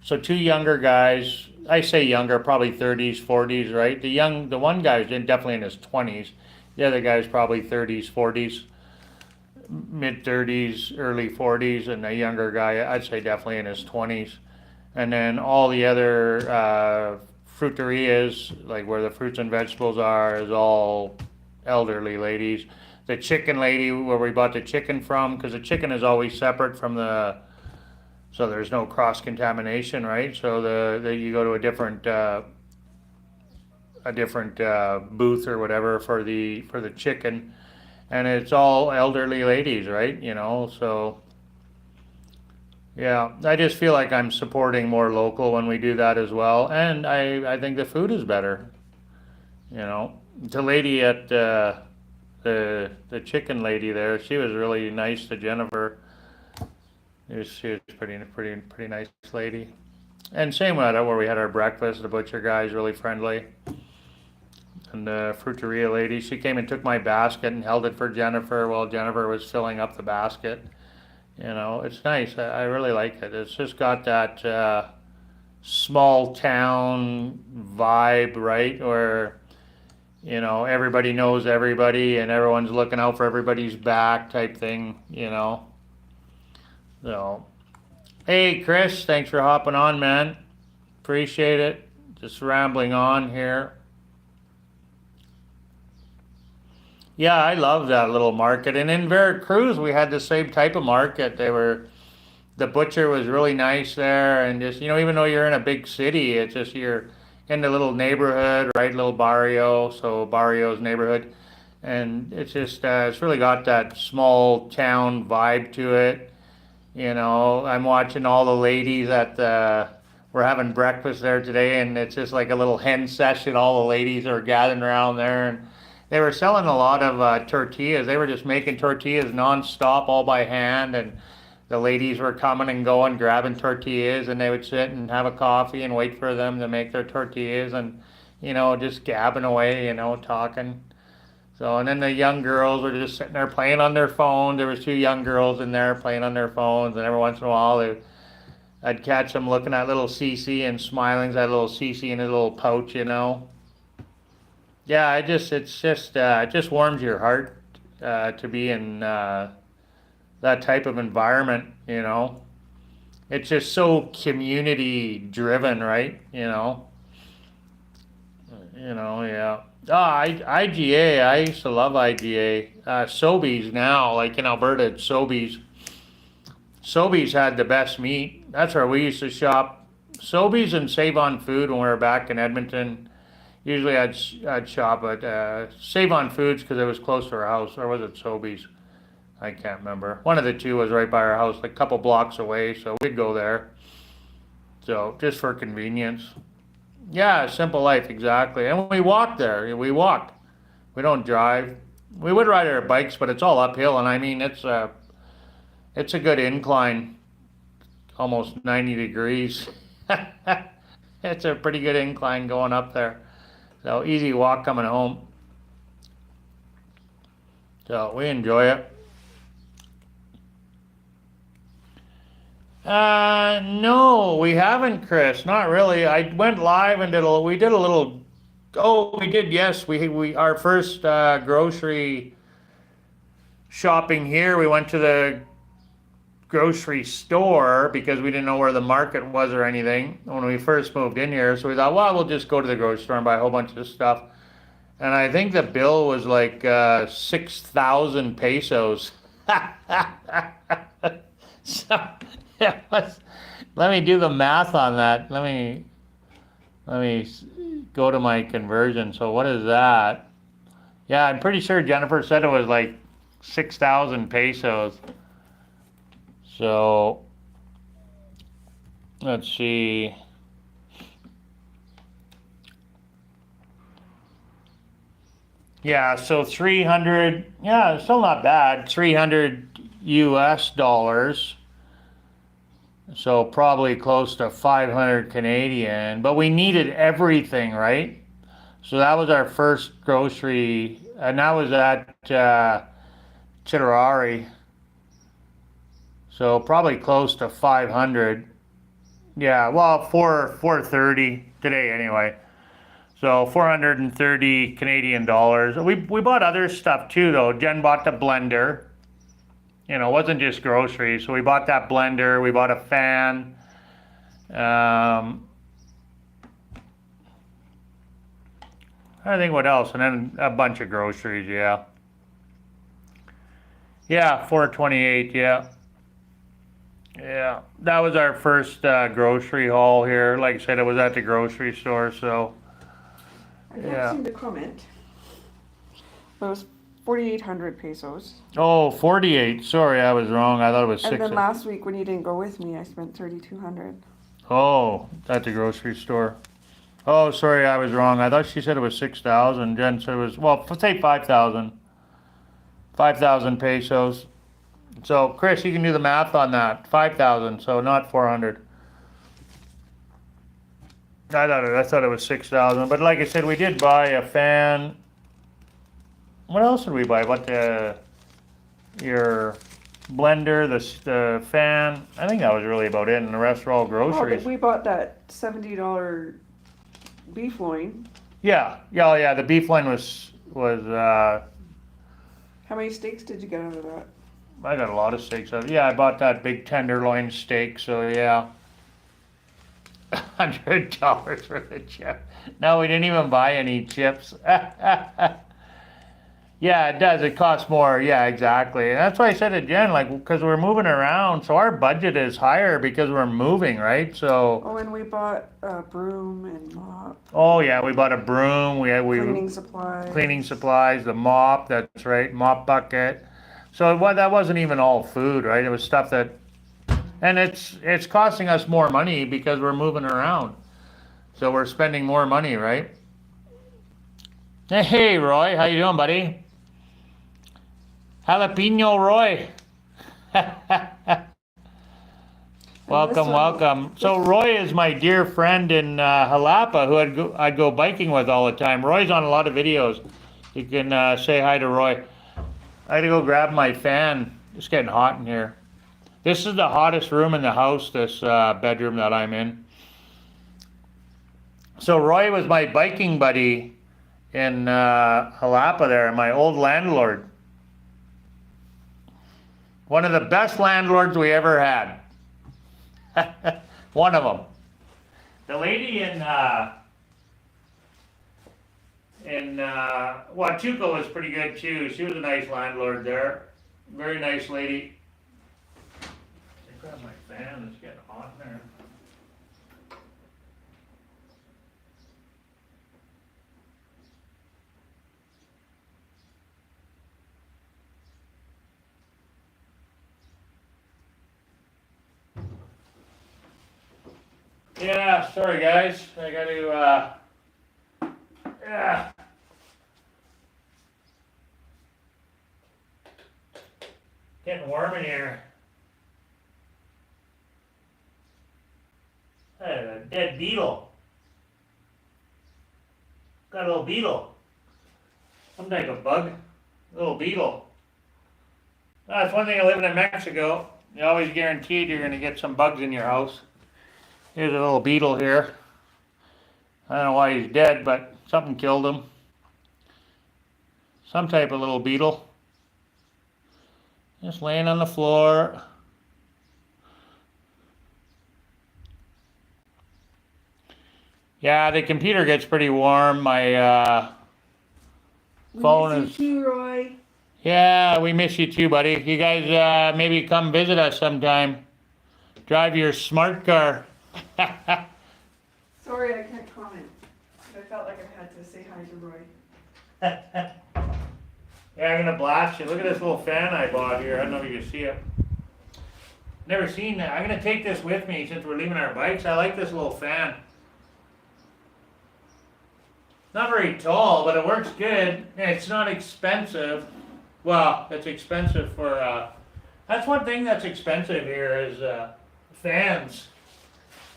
So two younger guys. I say younger, probably 30s, 40s, right? The one guy's definitely in his 20s. The other guy's probably 30s, 40s. Mid 30s, early 40s, and the younger guy, I'd say definitely in his 20s. And then all the other fruterias, like where the fruits and vegetables are, is all elderly ladies. The chicken lady, where we bought the chicken from, because the chicken is always separate from so there's no cross contamination, right? So you go to a different booth or whatever for the chicken. And it's all elderly ladies, right? So Yeah, I just feel like I'm supporting more local when we do that as well, and I think the food is better. You know, the lady at the chicken lady there, she was really nice to Jennifer. She was pretty nice lady. And same with where we had our breakfast. The butcher guy is really friendly. And the fruiteria lady, she came and took my basket and held it for Jennifer while Jennifer was filling up the basket. You know, it's nice. I really like it. It's just got that small town vibe, right? Where, you know, everybody knows everybody and everyone's looking out for everybody's back type thing, you know. So, hey, Chris, thanks for hopping on, man. Appreciate it. Just rambling on here. Yeah, I love that little market. And in Veracruz, we had the same type of market. The butcher was really nice there. And just, you know, even though you're in a big city, it's just you're in the little neighborhood, right? Little barrio. So barrio's neighborhood. And it's just, it's really got that small town vibe to it. You know, I'm watching all the ladies at the, we're having breakfast there today, and it's just like a little hen session. All the ladies are gathering around there, and they were selling a lot of tortillas. They were just making tortillas nonstop, all by hand, and the ladies were coming and going, grabbing tortillas, and they would sit and have a coffee and wait for them to make their tortillas, and you know, just gabbing away, you know, talking. So, and then the young girls were just sitting there playing on their phones. There was two young girls in there playing on their phones, and every once in a while I'd catch them looking at little Cece and smiling at little Cece in a little pouch, you know. Yeah, it just warms your heart to be in that type of environment, you know. It's just so community driven, right? Yeah. IGA, I used to love IGA. Sobeys now, like in Alberta, it's Sobeys. Sobeys had the best meat. That's where we used to shop. Sobeys and Save On Food when we were back in Edmonton. Usually I'd shop at Save On Foods because it was close to our house. Or was it Sobeys? I can't remember. One of the two was right by our house, like a couple blocks away, so we'd go there. So just for convenience. Yeah, simple life, exactly. And we walked there. We walked. We don't drive. We would ride our bikes, but it's all uphill, and I mean it's a good incline, almost 90 degrees. It's a pretty good incline going up there. So easy walk coming home. So we enjoy it. No, we haven't, Chris. Not really. I went live and we did a little. Oh, we did. Yes, we our first grocery shopping here. We went to the grocery store because we didn't know where the market was or anything when we first moved in here. So we thought, well, we'll just go to the grocery store and buy a whole bunch of stuff. And I think the bill was like 6,000 pesos. So it was, let me do the math on that. Let me go to my conversion. So what is that? Yeah, I'm pretty sure Jennifer said it was like 6,000 pesos. So let's see. Yeah, so 300, yeah, still not bad. 300 US dollars. So probably close to 500 Canadian, but we needed everything, right? So that was our first grocery, and that was at Chitterari. So probably close to 500. Yeah, well, 430 today anyway. So 430 Canadian dollars. We bought other stuff too, though. Jen bought the blender. You know, it wasn't just groceries. So we bought that blender. We bought a fan. I think what else? And then a bunch of groceries, yeah. Yeah, 428, yeah. Yeah, that was our first grocery haul here. Like I said, it was at the grocery store, so. I've not seen the comment. But it was 4,800 pesos. Oh, 48. Sorry, I was wrong. I thought it was And 6. then last week when you didn't go with me, I spent 3,200. Oh, at the grocery store. Oh, sorry, I was wrong. I thought she said it was 6,000. Jen said it was, well, say 5,000. 5,000 pesos. So, Chris, you can do the math on that. 5,000, so not 400. I thought it was 6,000. But like I said, we did buy a fan. What else did we buy? Your blender, the fan. I think that was really about it, and the rest were all groceries. Oh, we bought that $70 beef loin. Yeah, the beef loin was. How many steaks did you get out of that? I got a lot of steaks out of it. Yeah, I bought that big tenderloin steak, so yeah. $100 for the chip. No, we didn't even buy any chips. Yeah, it does. It costs more. Yeah, exactly. And that's why I said it, Jen, like, because we're moving around, so our budget is higher because we're moving, right? So. Oh, and we bought a broom and mop. Oh yeah, we bought a broom. We cleaning supplies. Cleaning supplies, the mop. That's right, mop bucket. So that wasn't even all food, right? It was stuff that, and it's costing us more money because we're moving around. So we're spending more money, right? Hey, Roy, how you doing, buddy? Jalapeno Roy. Welcome. So Roy is my dear friend in Jalapa who I'd go biking with all the time. Roy's on a lot of videos. You can say hi to Roy. I gotta go grab my fan. It's getting hot in here. This is the hottest room in the house, this bedroom that I'm in. So Roy was my biking buddy in Jalapa there, my old landlord. One of the best landlords we ever had. One of them. The lady in Oaxaca was pretty good too. She was a nice landlord there. Very nice lady. I grab my fan, it's getting hot in there. Yeah, sorry guys. I got to, yeah. Getting warm in here. A dead beetle. Got a little beetle. Some type of bug. A little beetle. That's one thing of living in Mexico. You're always guaranteed you're going to get some bugs in your house. Here's a little beetle here. I don't know why he's dead, but something killed him. Some type of little beetle. Just laying on the floor. Yeah, the computer gets pretty warm. My phone is... We miss you too, Roy. Yeah, we miss you too, buddy. You guys maybe come visit us sometime. Drive your smart car. Sorry, I can't comment. I felt like I had to say hi to Roy. Yeah, I'm gonna blast you. Look at this little fan I bought here. I don't know if you can see it. Never seen that. I'm gonna take this with me since we're leaving our bikes. I like this little fan. Not very tall, but it works good. And it's not expensive. Well, it's expensive for, that's one thing that's expensive here is fans.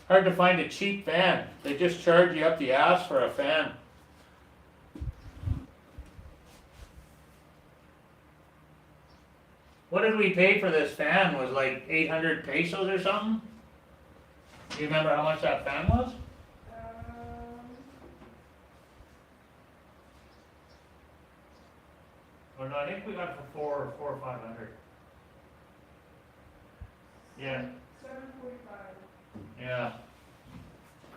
Hard to find a cheap fan. They just charge you up the ass for a fan. What did we pay for this fan? Was like 800 pesos or something? Do you remember how much that fan was? Or no, I think we got it for four or 500. Yeah. 745. Yeah.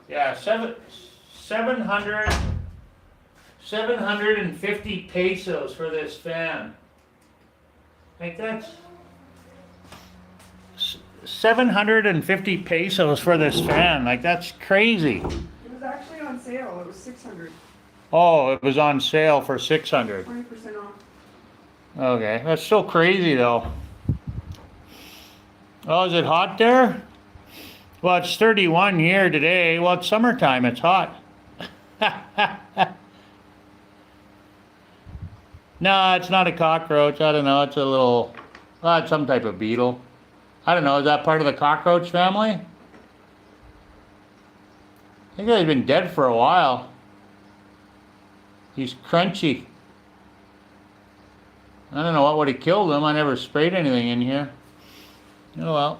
Yeah, 750 pesos for this fan. Like that's 750 pesos for this fan. Like that's crazy. It was actually on sale. It was 600. Oh, it was on sale for 600. 20% off. Okay, that's so crazy though. Oh, is it hot there? Well, it's 31 here today. Well, it's summertime, it's hot. No, it's not a cockroach. I don't know. It's a little, well, it's some type of beetle. I don't know. Is that part of the cockroach family? I think he's been dead for a while. He's crunchy. I don't know what would have killed him. I never sprayed anything in here. Oh well.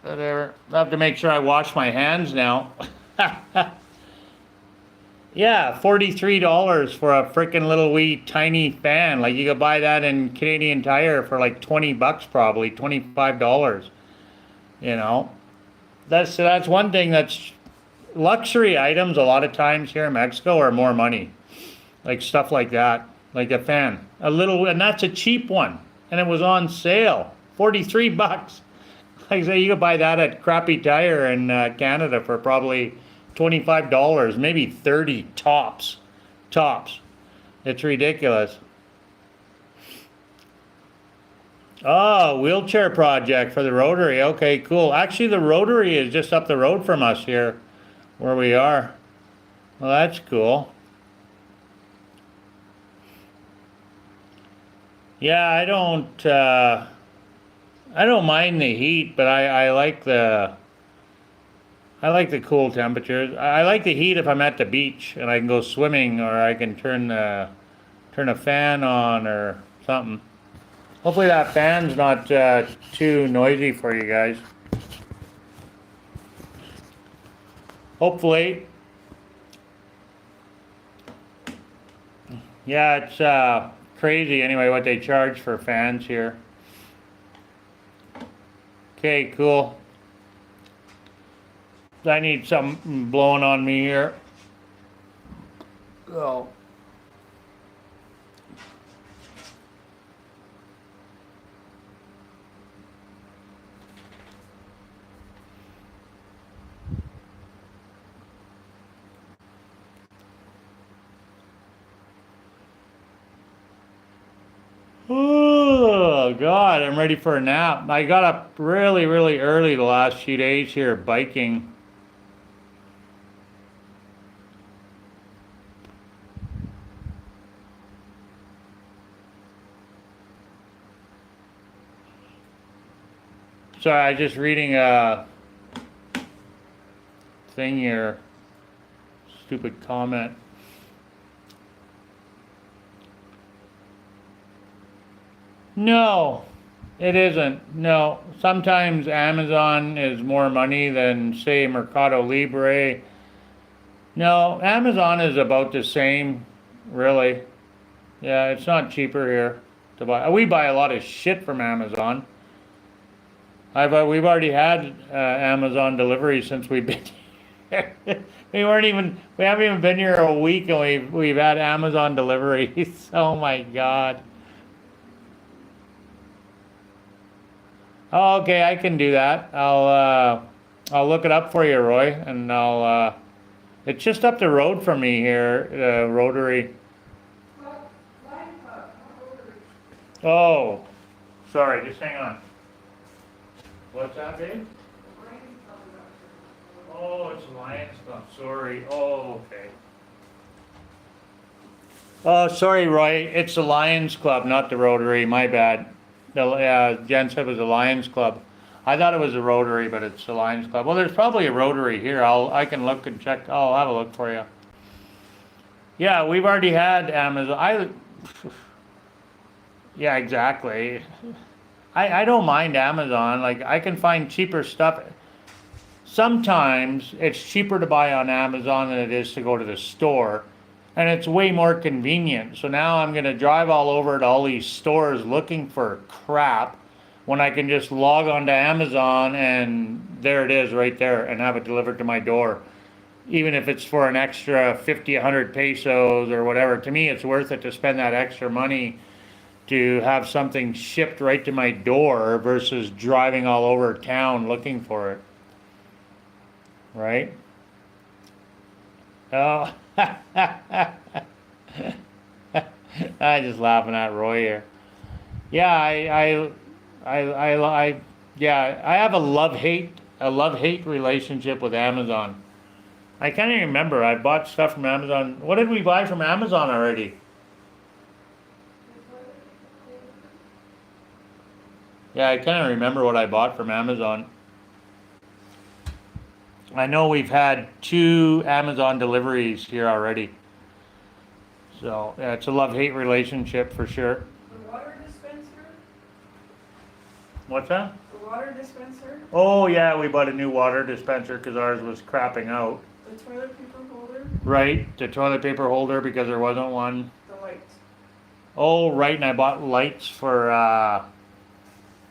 Whatever. I have to make sure I wash my hands now. Yeah, $43 for a freaking little wee tiny fan. Like you could buy that in Canadian Tire for like 20 bucks probably, $25. You know. That's one thing that's luxury items a lot of times here in Mexico are more money. Like stuff like that. Like a fan. A little, and that's a cheap one. And it was on sale. 43 bucks. Like I say, you could buy that at Crappy Tire in Canada for probably $25, maybe 30 tops. Tops. It's ridiculous. Oh, wheelchair project for the Rotary. Okay, cool. Actually, the Rotary is just up the road from us here, where we are. Well, that's cool. Yeah, I don't mind the heat, but I like the cool temperatures. I like the heat if I'm at the beach and I can go swimming, or I can turn a fan on or something. Hopefully that fan's not too noisy for you guys. Hopefully. Yeah, it's crazy anyway what they charge for fans here. Okay, cool. I need something blowing on me here. Oh. Oh God, I'm ready for a nap. I got up really, really early the last few days here biking. Sorry, I was just reading a thing here. Stupid comment. No, it isn't. No, sometimes Amazon is more money than, say, Mercado Libre. No, Amazon is about the same, really. Yeah, it's not cheaper here to buy. We buy a lot of shit from Amazon. We've already had Amazon delivery since we've been here. We haven't even been here a week, and we've had Amazon deliveries. Oh my God. Oh, okay, I can do that. I'll look it up for you, Roy, and it's just up the road from me here, Rotary. Oh, sorry, just hang on. What's that, babe? Oh, it's Lions Club, sorry. Oh, okay. Oh, sorry, Roy, it's the Lions Club, not the Rotary, my bad. Jen said it was a Lions Club. I thought it was a Rotary, but it's a Lions Club. Well, there's probably a Rotary here. I can look and check. I'll have a look for you. Yeah, we've already had Amazon. Yeah, exactly. I don't mind Amazon. Like, I can find cheaper stuff. Sometimes it's cheaper to buy on Amazon than it is to go to the store. And it's way more convenient. So now I'm going to drive all over to all these stores looking for crap when I can just log on to Amazon and there it is right there and have it delivered to my door. Even if it's for an extra 50, 100 pesos or whatever. To me, it's worth it to spend that extra money to have something shipped right to my door versus driving all over town looking for it. Right? Oh. I just laughing at Roy here. Yeah, yeah, I have a love-hate relationship with Amazon. I can't even remember. I bought stuff from Amazon. What did we buy from Amazon already? Yeah, I can't remember what I bought from Amazon. I know we've had 2 Amazon deliveries here already. So, yeah, it's a love-hate relationship for sure. The water dispenser? What's that? The water dispenser? Oh, yeah, we bought a new water dispenser because ours was crapping out. The toilet paper holder? Right, the toilet paper holder because there wasn't one. The lights. Oh, right, and I bought lights for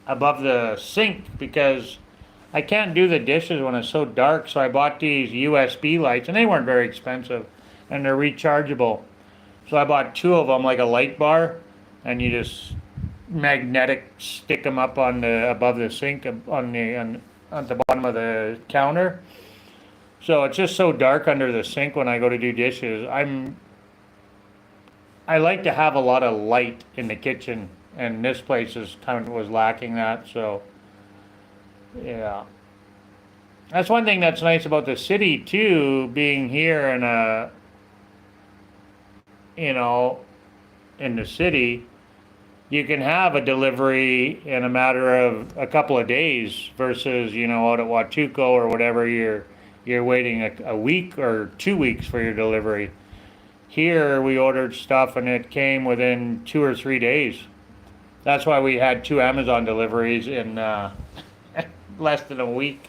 above the sink because I can't do the dishes when it's so dark, so I bought these USB lights, and they weren't very expensive, and they're rechargeable. So I bought 2 of them, like a light bar, and you just magnetic stick them up on the above the sink on the bottom of the counter. So it's just so dark under the sink when I go to do dishes. I like to have a lot of light in the kitchen, and this place was lacking that. So yeah, that's one thing that's nice about the city too, being here in in the city. You can have a delivery in a matter of a couple of days versus, out at Huachuco or whatever, you're waiting a week or 2 weeks for your delivery. Here we ordered stuff and it came within 2 or 3 days. That's why we had 2 Amazon deliveries in less than a week.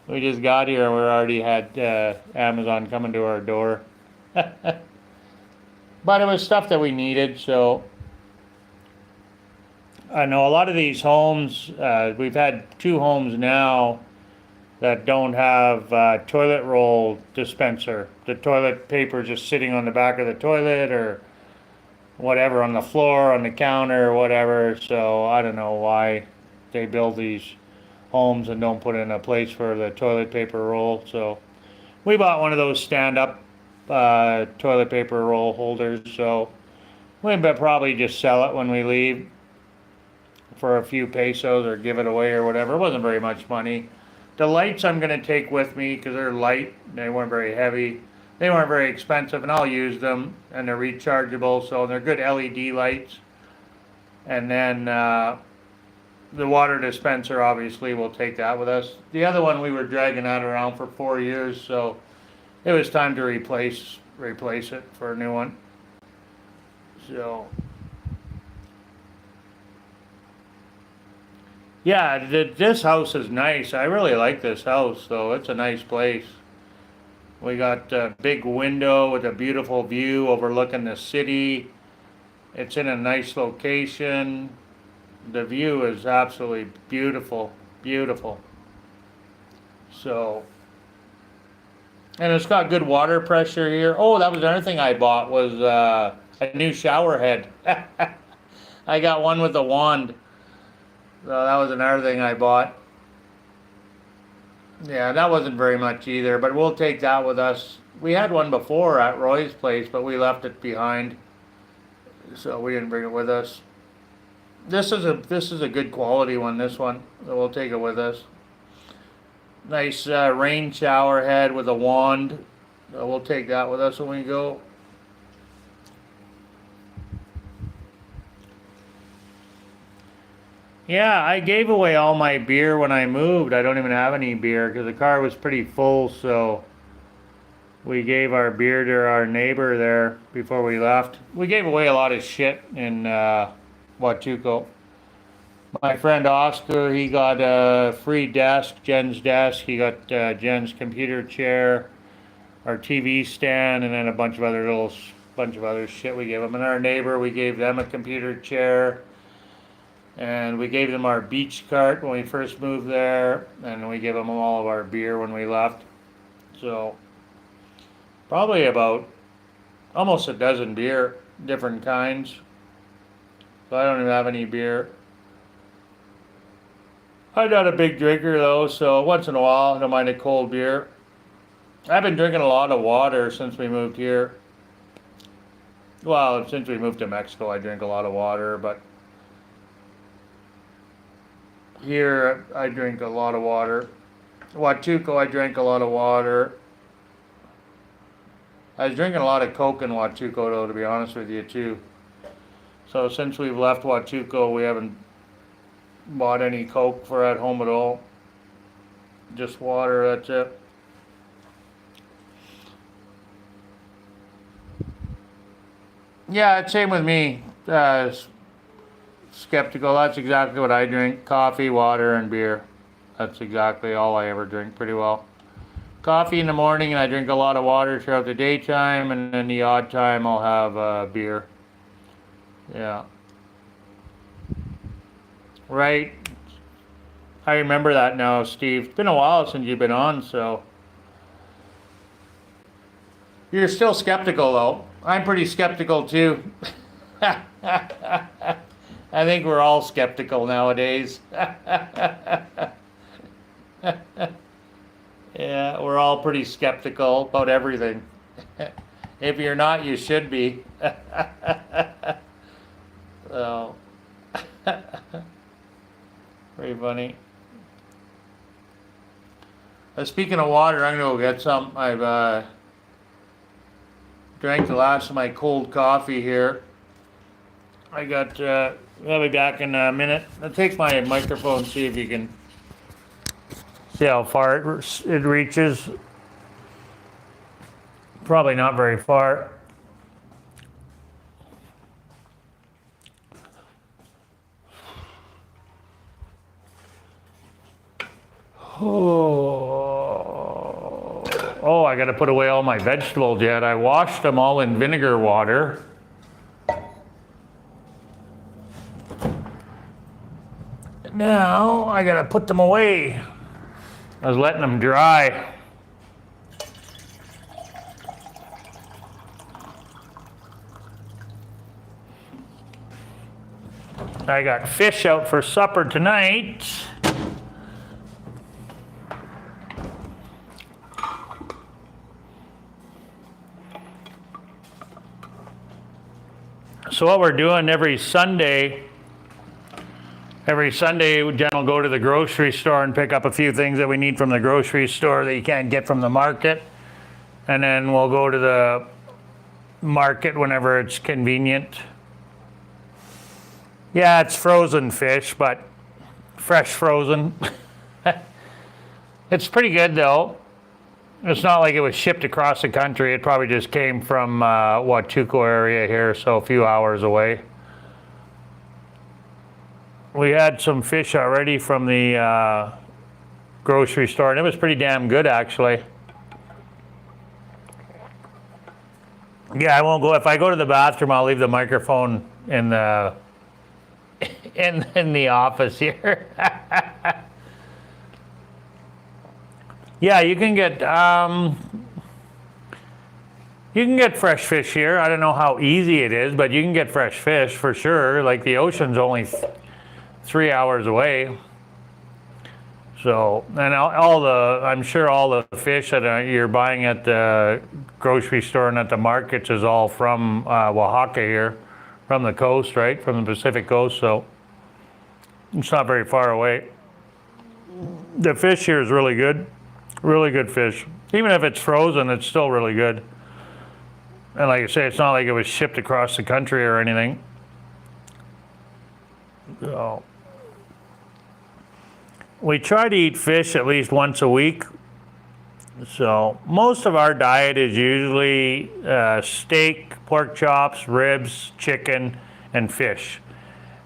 We just got here and we already had Amazon coming to our door. But it was stuff that we needed, so I know a lot of these homes, we've had 2 homes now that don't have toilet roll dispenser. The toilet paper just sitting on the back of the toilet or whatever, on the floor, on the counter, or whatever. So I don't know why they build these homes and don't put in a place for the toilet paper roll. So we bought one of those stand-up toilet paper roll holders. So we'll probably just sell it when we leave for a few pesos or give it away or whatever. It wasn't very much money. The lights I'm going to take with me because they're light. They weren't very heavy. They weren't very expensive, and I'll use them. And they're rechargeable, so they're good LED lights. And then the water dispenser, obviously, we'll take that with us. The other one we were dragging that around for 4 years, so it was time to replace it for a new one. So yeah, this house is nice. I really like this house, though. It's a nice place. We got a big window with a beautiful view overlooking the city. It's in a nice location. The view is absolutely beautiful, beautiful. So, and it's got good water pressure here. Oh, that was another thing I bought was a new shower head. I got one with a wand. So that was another thing I bought. Yeah, that wasn't very much either, but we'll take that with us. We had one before at Roy's place, but we left it behind, so we didn't bring it with us. This is a good quality one, this one, so we'll take it with us. Nice rain shower head with a wand. So we'll take that with us when we go. Yeah, I gave away all my beer when I moved. I don't even have any beer because the car was pretty full, so we gave our beer to our neighbor there before we left. We gave away a lot of shit in Huachuco. My friend Oscar, he got a free desk, Jen's desk. He got Jen's computer chair, our TV stand, and then a bunch of other shit we gave him. And our neighbor, we gave them a computer chair. And we gave them our beach cart when we first moved there, and we gave them all of our beer when we left. So probably about almost a dozen beer, different kinds. So I don't even have any beer. I'm not a big drinker though, so once in a while I don't mind a cold beer. I've been drinking a lot of water since we moved here. Well, since we moved to Mexico, I drink a lot of water, but here I drink a lot of water. Huachuco, I drank a lot of water. I was drinking a lot of Coke in Huachuco, though, to be honest with you, too. So since we've left Huachuco, we haven't bought any Coke for at home at all. Just water, that's it. Yeah, same with me. Skeptical, that's exactly what I drink. Coffee, water, and beer. That's exactly all I ever drink pretty well. Coffee in the morning, and I drink a lot of water throughout the daytime, and then the odd time I'll have beer. Yeah. Right. I remember that now, Steve. It's been a while since you've been on, so. You're still skeptical, though. I'm pretty skeptical, too. I think we're all skeptical nowadays. Yeah, we're all pretty skeptical about everything. If you're not, you should be. So, pretty funny. Speaking of water, I'm gonna go get some. I've drank the last of my cold coffee here. I got, I'll be back in a minute. I'll take my microphone, see if you can see how far it reaches. Probably not very far. Oh, I gotta put away all my vegetables yet. I washed them all in vinegar water. Now I gotta put them away. I was letting them dry. I got fish out for supper tonight. So what we're doing every Sunday, Jen will go to the grocery store and pick up a few things that we need from the grocery store that you can't get from the market. And then we'll go to the market whenever it's convenient. Yeah, it's frozen fish, but fresh frozen. It's pretty good though. It's not like it was shipped across the country. It probably just came from Huachuco area here, so a few hours away. We had some fish already from the grocery store, and it was pretty damn good, actually. Yeah, I won't go. If I go to the bathroom, I'll leave the microphone in the in the office here. Yeah, you can get fresh fish here. I don't know how easy it is, but you can get fresh fish for sure. Like the ocean's only 3 hours away. So, and I'm sure all the fish that you're buying at the grocery store and at the markets is all from Oaxaca here, from the coast, right? From the Pacific coast, so it's not very far away. The fish here is really good. Really good fish. Even if it's frozen, it's still really good. And like I say, it's not like it was shipped across the country or anything. So, we try to eat fish at least once a week. So most of our diet is usually steak, pork chops, ribs, chicken, and fish.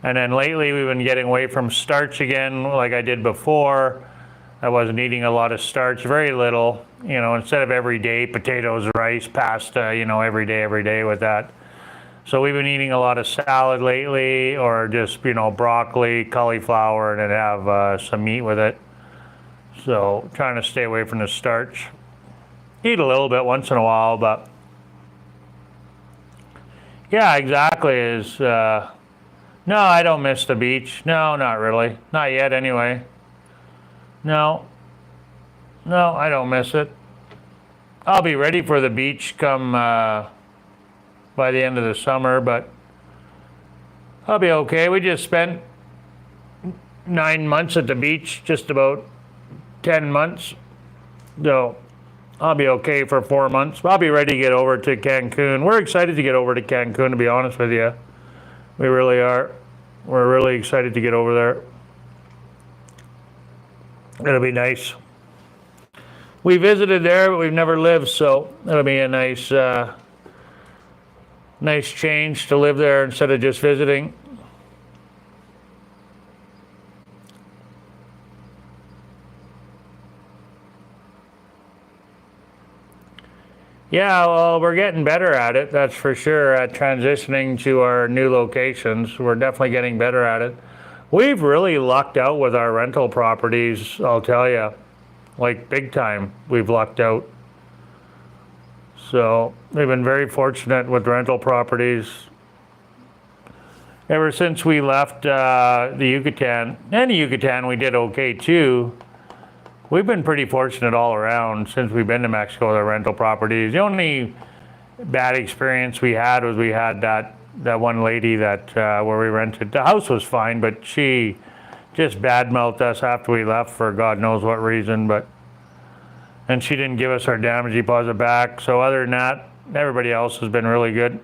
And then lately we've been getting away from starch again, like I did before. I wasn't eating a lot of starch, very little. You know, instead of every day, potatoes, rice, pasta, you know, every day with that. So we've been eating a lot of salad lately, or just, you know, broccoli, cauliflower, and then have some meat with it. So trying to stay away from the starch. Eat a little bit once in a while, but yeah, exactly. No, I don't miss the beach. No, not really. Not yet, anyway. No, I don't miss it. I'll be ready for the beach come by the end of the summer, but I'll be okay. We just spent 9 months at the beach, just about 10 months. So I'll be okay for 4 months. I'll be ready to get over to Cancun. We're excited to get over to Cancun, to be honest with you. We really are. We're really excited to get over there. It'll be nice. We visited there, but we've never lived, so it'll be a nice change to live there instead of just visiting. Yeah, well, we're getting better at it, that's for sure, at transitioning to our new locations. We're definitely getting better at it. We've really lucked out with our rental properties, I'll tell you. Like, big time, we've lucked out. So, we've been very fortunate with rental properties. Ever since we left the Yucatan, and the Yucatan we did okay too. We've been pretty fortunate all around since we've been to Mexico with our rental properties. The only bad experience we had was we had that one lady that where we rented. The house was fine, but she just badmouthed us after we left for God knows what reason. And she didn't give us our damage deposit back. So other than that, everybody else has been really good.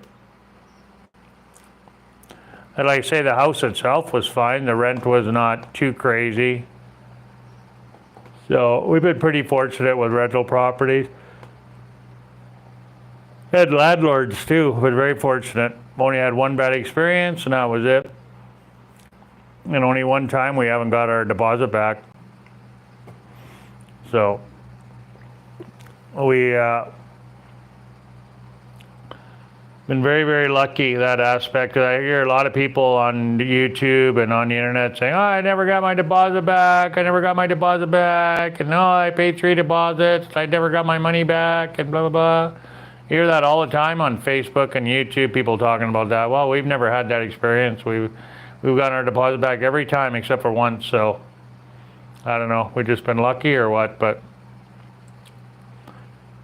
And like I say, the house itself was fine. The rent was not too crazy. So we've been pretty fortunate with rental properties. And landlords too, been very fortunate. Only had one bad experience and that was it. And only one time we haven't got our deposit back. So we been very, very lucky that aspect. I hear a lot of people on YouTube and on the internet saying, oh, I never got my deposit back. I never got my deposit back. And no, I paid 3 deposits. I never got my money back and blah, blah, blah. You hear that all the time on Facebook and YouTube, people talking about that. Well, we've never had that experience. We've gotten our deposit back every time except for once. So I don't know. We've just been lucky or what, but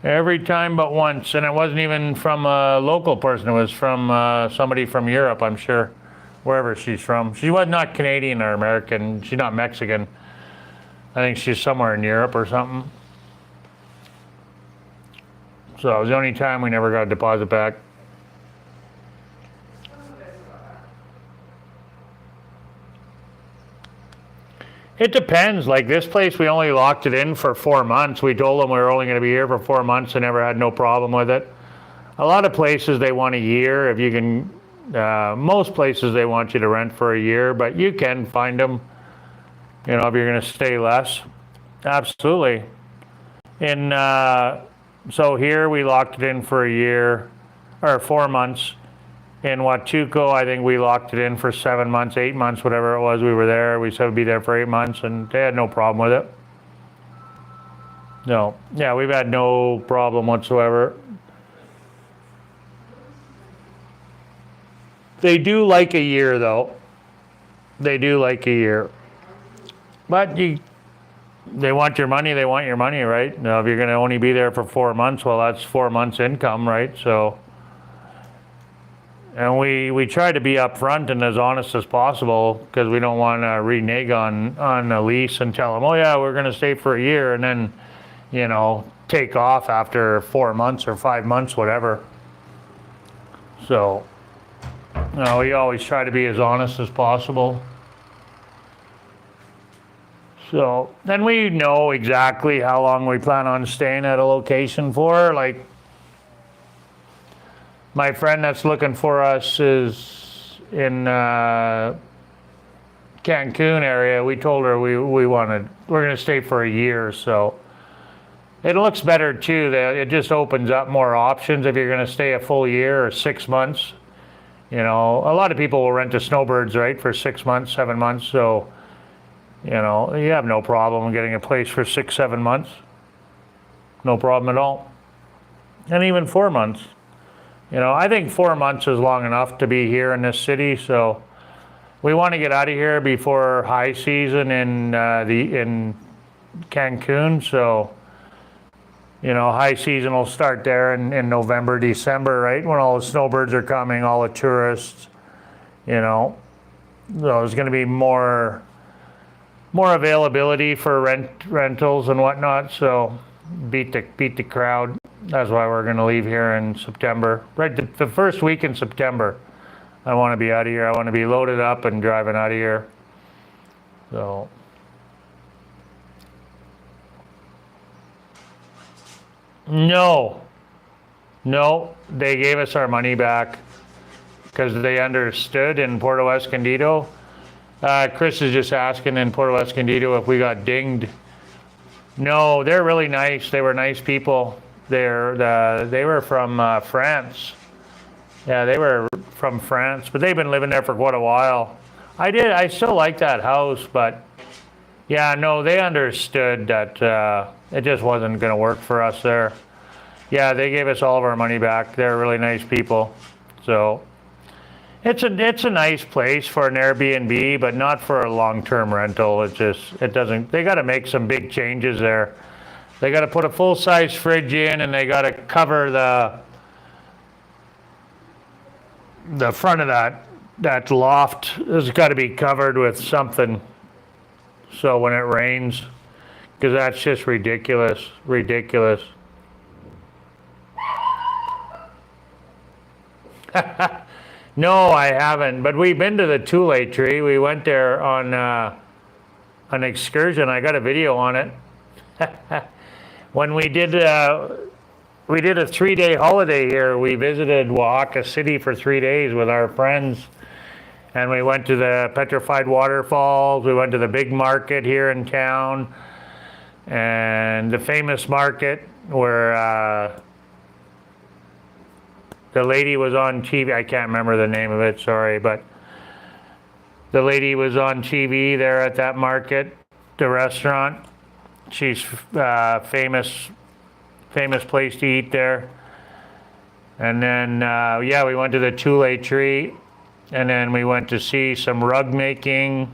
every time but once, and it wasn't even from a local person. It was from somebody from Europe, I'm sure, wherever she's from. She was not Canadian or American. She's not Mexican. I think she's somewhere in Europe or something. So it was the only time we never got a deposit back. It depends. Like this place, we only locked it in for 4 months. We told them we were only going to be here for 4 months and never had no problem with it. A lot of places, they want a year. If you can, most places, they want you to rent for a year, but you can find them, you know, if you're going to stay less. Absolutely. So here we locked it in for a year, or 4 months. In Oaxaca, I think we locked it in for 7 months, 8 months, whatever it was. We were there. We said we'd be there for 8 months, and they had no problem with it. No. Yeah, we've had no problem whatsoever. They do like a year, though. They do like a year. But they want your money, right? Now, if you're going to only be there for 4 months, well, that's 4 months income, right? So... And we try to be upfront and as honest as possible because we don't want to renege on a lease and tell them, oh yeah, we're going to stay for a year and then, you know, take off after 4 months or 5 months, whatever. So, you know, we always try to be as honest as possible. So, then we know exactly how long we plan on staying at a location for, like, my friend that's looking for us is in Cancun area. We told her we're going to stay for a year, so it looks better too. That it just opens up more options if you're going to stay a full year or 6 months. You know, a lot of people will rent to snowbirds, right, for 6 months, 7 months. So, you know, you have no problem getting a place for 6, 7 months. No problem at all. And even 4 months. You know, I think 4 months is long enough to be here in this city, so we want to get out of here before high season in Cancun. So, high season will start there in November, December, right? When all the snowbirds are coming, all the tourists, so there's going to be more availability for rentals and whatnot. So beat the crowd. That's why we're going to leave here in September. Right, the first week in September. I want to be out of here. I want to be loaded up and driving out of here. So. No, they gave us our money back because they understood in Puerto Escondido. Chris is just asking in Puerto Escondido if we got dinged. No, they're really nice. They were nice people. They were from France. Yeah, they were from France, but they've been living there for quite a while. I still like that house, but yeah, no, they understood that it just wasn't going to work for us there. Yeah, they gave us all of our money back. They're really nice people. So it's a nice place for an Airbnb, but not for a long-term rental. It doesn't. They got to make some big changes there. They got to put a full-size fridge in, and they got to cover the front of that loft has got to be covered with something. So when it rains, because that's just ridiculous. No, I haven't, but we've been to the Tule tree. We went there on an excursion. I got a video on it. When we did a 3-day holiday here. We visited Oaxaca City for 3 days with our friends. And we went to the petrified waterfalls. We went to the big market here in town. And the famous market where the lady was on TV. I can't remember the name of it, sorry. But the lady was on TV there at that market, the restaurant. She's famous place to eat there. And then, we went to the Tule tree. And then we went to see some rug making,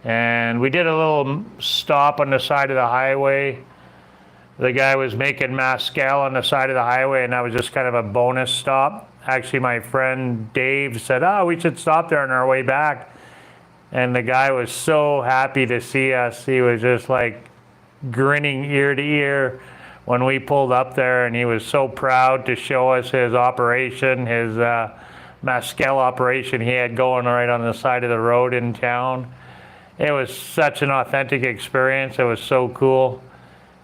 and we did a little stop on the side of the highway. The guy was making mezcal on the side of the highway, and that was just kind of a bonus stop. Actually, my friend Dave said, we should stop there on our way back. And the guy was so happy to see us. He was just like grinning ear to ear when we pulled up there, and he was so proud to show us his operation, his mezcal operation he had going right on the side of the road in town. It was such an authentic experience. It was so cool.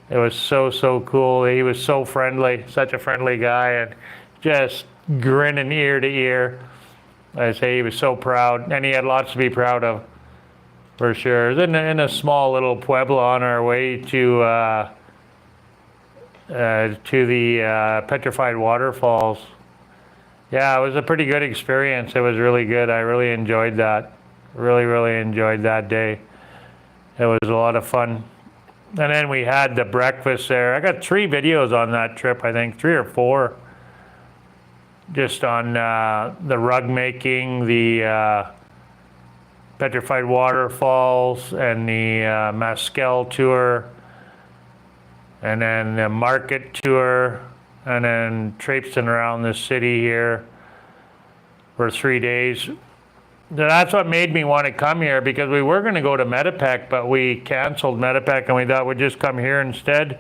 It was so cool. He was so friendly, such a friendly guy, and just grinning ear to ear. I say he was so proud, and he had lots to be proud of, for sure. In a small little pueblo on our way to the petrified waterfalls. Yeah, it was a pretty good experience. It was really good. I really enjoyed that. Really enjoyed that day. It was a lot of fun. And then we had the breakfast there. I got 3 videos on that trip, I think, 3 or 4. Just on the rug making, the petrified waterfalls, and the mezcal tour, and then the market tour, and then traipsing around the city here for 3 days. That's what made me want to come here, because we were going to go to Metepec, but we canceled Metepec and we thought we'd just come here instead.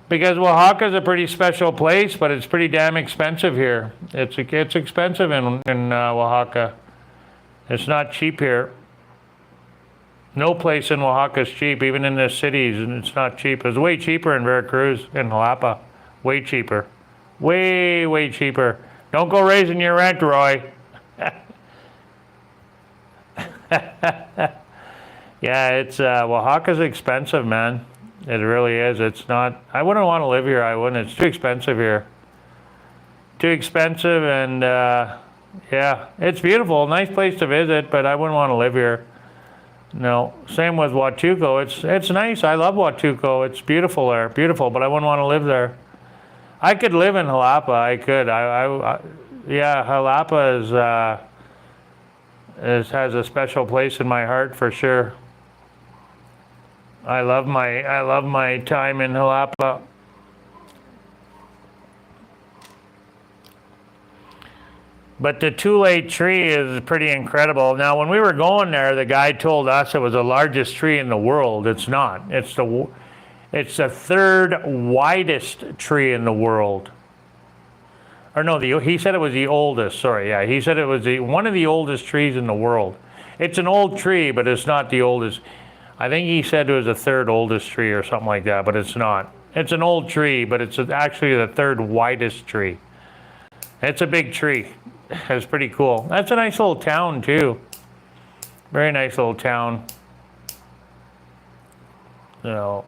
Because Oaxaca's a pretty special place, but it's pretty damn expensive here. It's expensive in Oaxaca. It's not cheap here. No place in Oaxaca is cheap, even in the cities, and it's not cheap. It's way cheaper in Veracruz, in Jalapa. Way cheaper. Way cheaper. Don't go raising your rent, Roy. Yeah, it's Oaxaca's expensive, man. It really is. It's not. I wouldn't want to live here. I wouldn't. It's too expensive here. Too expensive, and yeah, it's beautiful. Nice place to visit, but I wouldn't want to live here. No. Same with Huatulco. It's nice. I love Huatulco. It's beautiful there. Beautiful, but I wouldn't want to live there. I could live in Jalapa. I could. Yeah, Jalapa has a special place in my heart for sure. I love my time in Jalapa. But the Tule tree is pretty incredible. Now, when we were going there, the guy told us it was the largest tree in the world. It's not. It's the third widest tree in the world. Or no, he said it was the oldest. Sorry, yeah, he said it was one of the oldest trees in the world. It's an old tree, but it's not the oldest. I think he said it was the third oldest tree or something like that, but it's not. It's an old tree, but it's actually the third widest tree. It's a big tree. It's pretty cool. That's a nice little town too. Very nice little town. So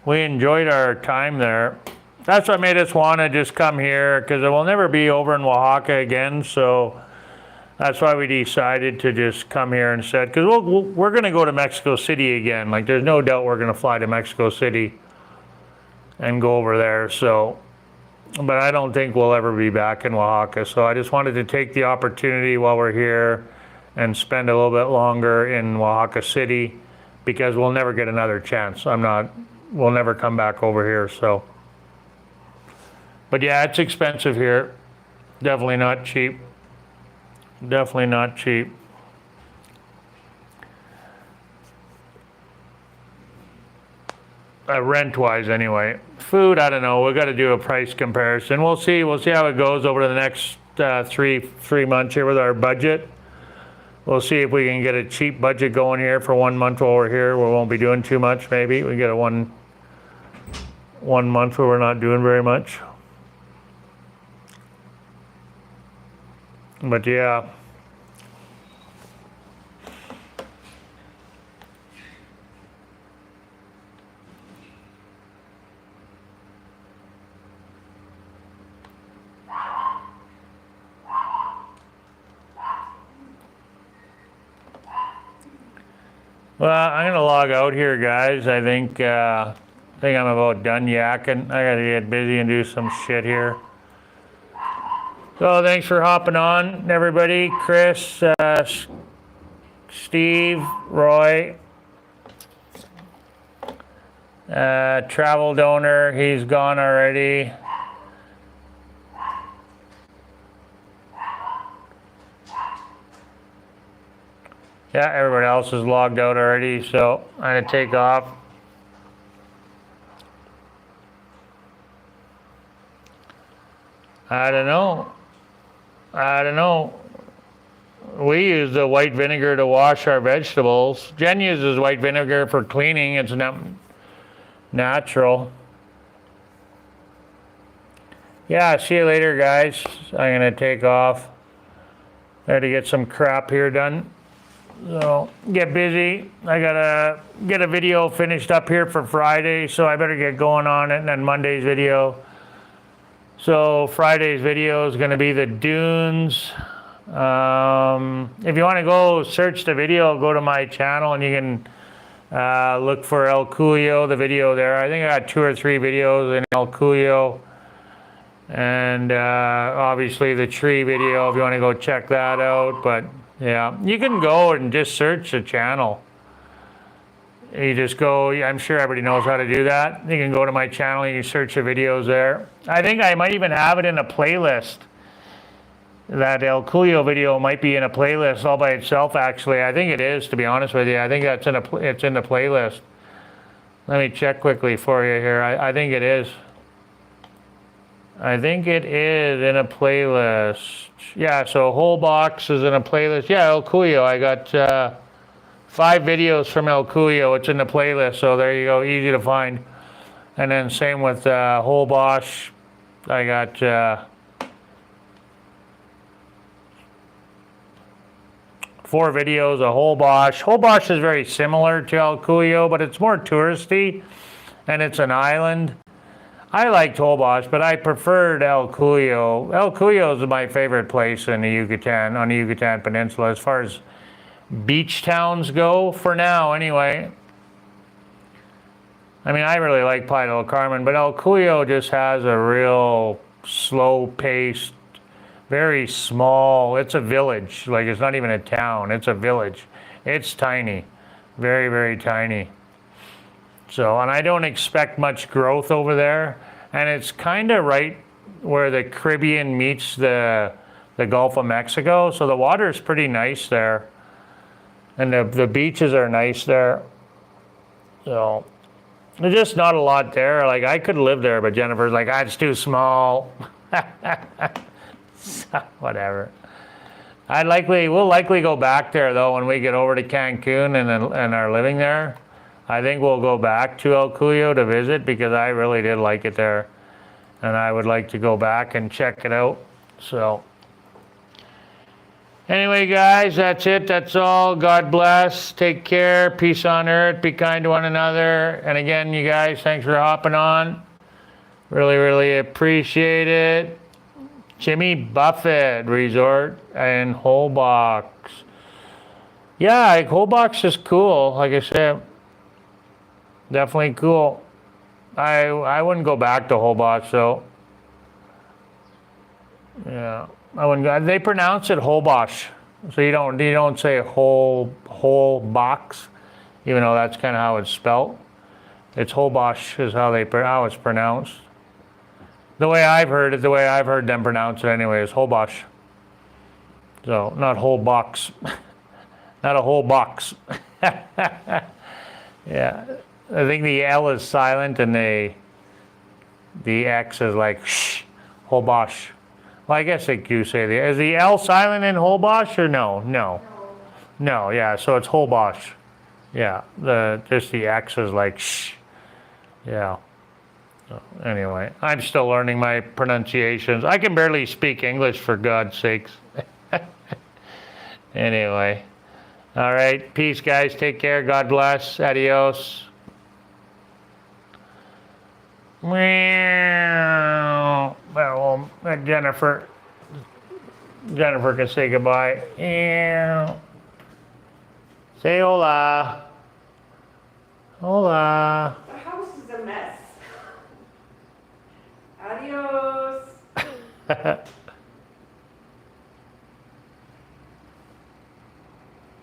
we enjoyed our time there. That's what made us want to just come here, because we'll never be over in Oaxaca again. So that's why we decided to just come here instead. Because we're going to go to Mexico City again. Like, there's no doubt we're going to fly to Mexico City and go over there. So, but I don't think we'll ever be back in Oaxaca. So I just wanted to take the opportunity while we're here and spend a little bit longer in Oaxaca City, because we'll never get another chance. We'll never come back over here. So. But yeah, it's expensive here. Definitely not cheap. Definitely not cheap. Rent-wise, anyway. Food, I don't know. We've got to do a price comparison. We'll see. We'll see how it goes over the next three months here with our budget. We'll see if we can get a cheap budget going here for 1 month while we're here. We won't be doing too much. Maybe we get a one month where we're not doing very much. But yeah. Well, I'm gonna log out here, guys. I think I'm about done yakking. I gotta get busy and do some shit here. So thanks for hopping on, everybody. Chris, Steve, Roy, travel donor, he's gone already. Yeah, everybody else is logged out already, so I'm gonna take off. I don't know. We use the white vinegar to wash our vegetables. Jen uses white vinegar for cleaning. It's not natural. Yeah, see you later, guys. I'm gonna take off. I had to get some crap here done. So, get busy. I gotta get a video finished up here for Friday, so I better get going on it, and then Monday's video. So Friday's video is going to be the dunes. If you want to go search the video, go to my channel and you can look for El Cuyo, the video there. I think I got 2 or 3 videos in El Cuyo. And obviously the tree video, if you want to go check that out. But yeah, you can go and just search the channel. You just go, I'm sure everybody knows how to do that. You can go to my channel, you can search the videos there. I think I might even have it in a playlist. That El Cuyo video might be in a playlist all by itself, actually. I think it is, to be honest with you. I think it's in the playlist. Let me check quickly for you here. I think it is. I think it is in a playlist. Yeah, so whole box is in a playlist. Yeah, El Cuyo, I got 5 videos from El Cuyo. It's in the playlist, so there you go, easy to find. And then same with whole bosch. I got 4 videos of whole bosch. Whole bosch is very similar to El Cuyo, but it's more touristy, and it's an island. I liked whole bosch, but I preferred El Cuyo. El Cuyo is my favorite place in the Yucatan, on the Yucatan Peninsula, as far as beach towns go, for now anyway. I mean, I really like Playa del Carmen, but El Cuyo just has a real slow-paced, very small, it's a village. Like, it's not even a town, it's a village. It's tiny, very, very tiny. So, and I don't expect much growth over there. And it's kind of right where the Caribbean meets the Gulf of Mexico. So the water is pretty nice there. And the beaches are nice there. So there's just not a lot there. Like I could live there, but Jennifer's like, it's too small. So, whatever. We'll likely go back there though when we get over to Cancun and are living there. I think we'll go back to El Cuyo to visit because I really did like it there. And I would like to go back and check it out. So anyway, guys, that's it. That's all. God bless. Take care. Peace on earth. Be kind to one another. And again, you guys, thanks for hopping on. Really, really appreciate it. Jimmy Buffett Resort in Holbox. Yeah, like Holbox is cool. Like I said, definitely cool. I wouldn't go back to Holbox though. Yeah, I wouldn't. They pronounce it Holbox, so you don't say whole box, even though that's kind of how it's spelled. It's Holbox is how it's pronounced. The way I've heard it, the way I've heard them pronounce it anyway, is Holbox. So not whole box, not a whole box. Yeah, I think the L is silent and the X is like shh, Holbox. Well, I guess they do say is the L silent in Holbox or no? No, yeah, so it's Holbox. Yeah, just the X is like shh. Yeah. So anyway, I'm still learning my pronunciations. I can barely speak English for God's sakes. Anyway. All right, peace guys. Take care. God bless. Adios. Well, Jennifer can say goodbye. Say hola. Hola. The house is a mess. Adios.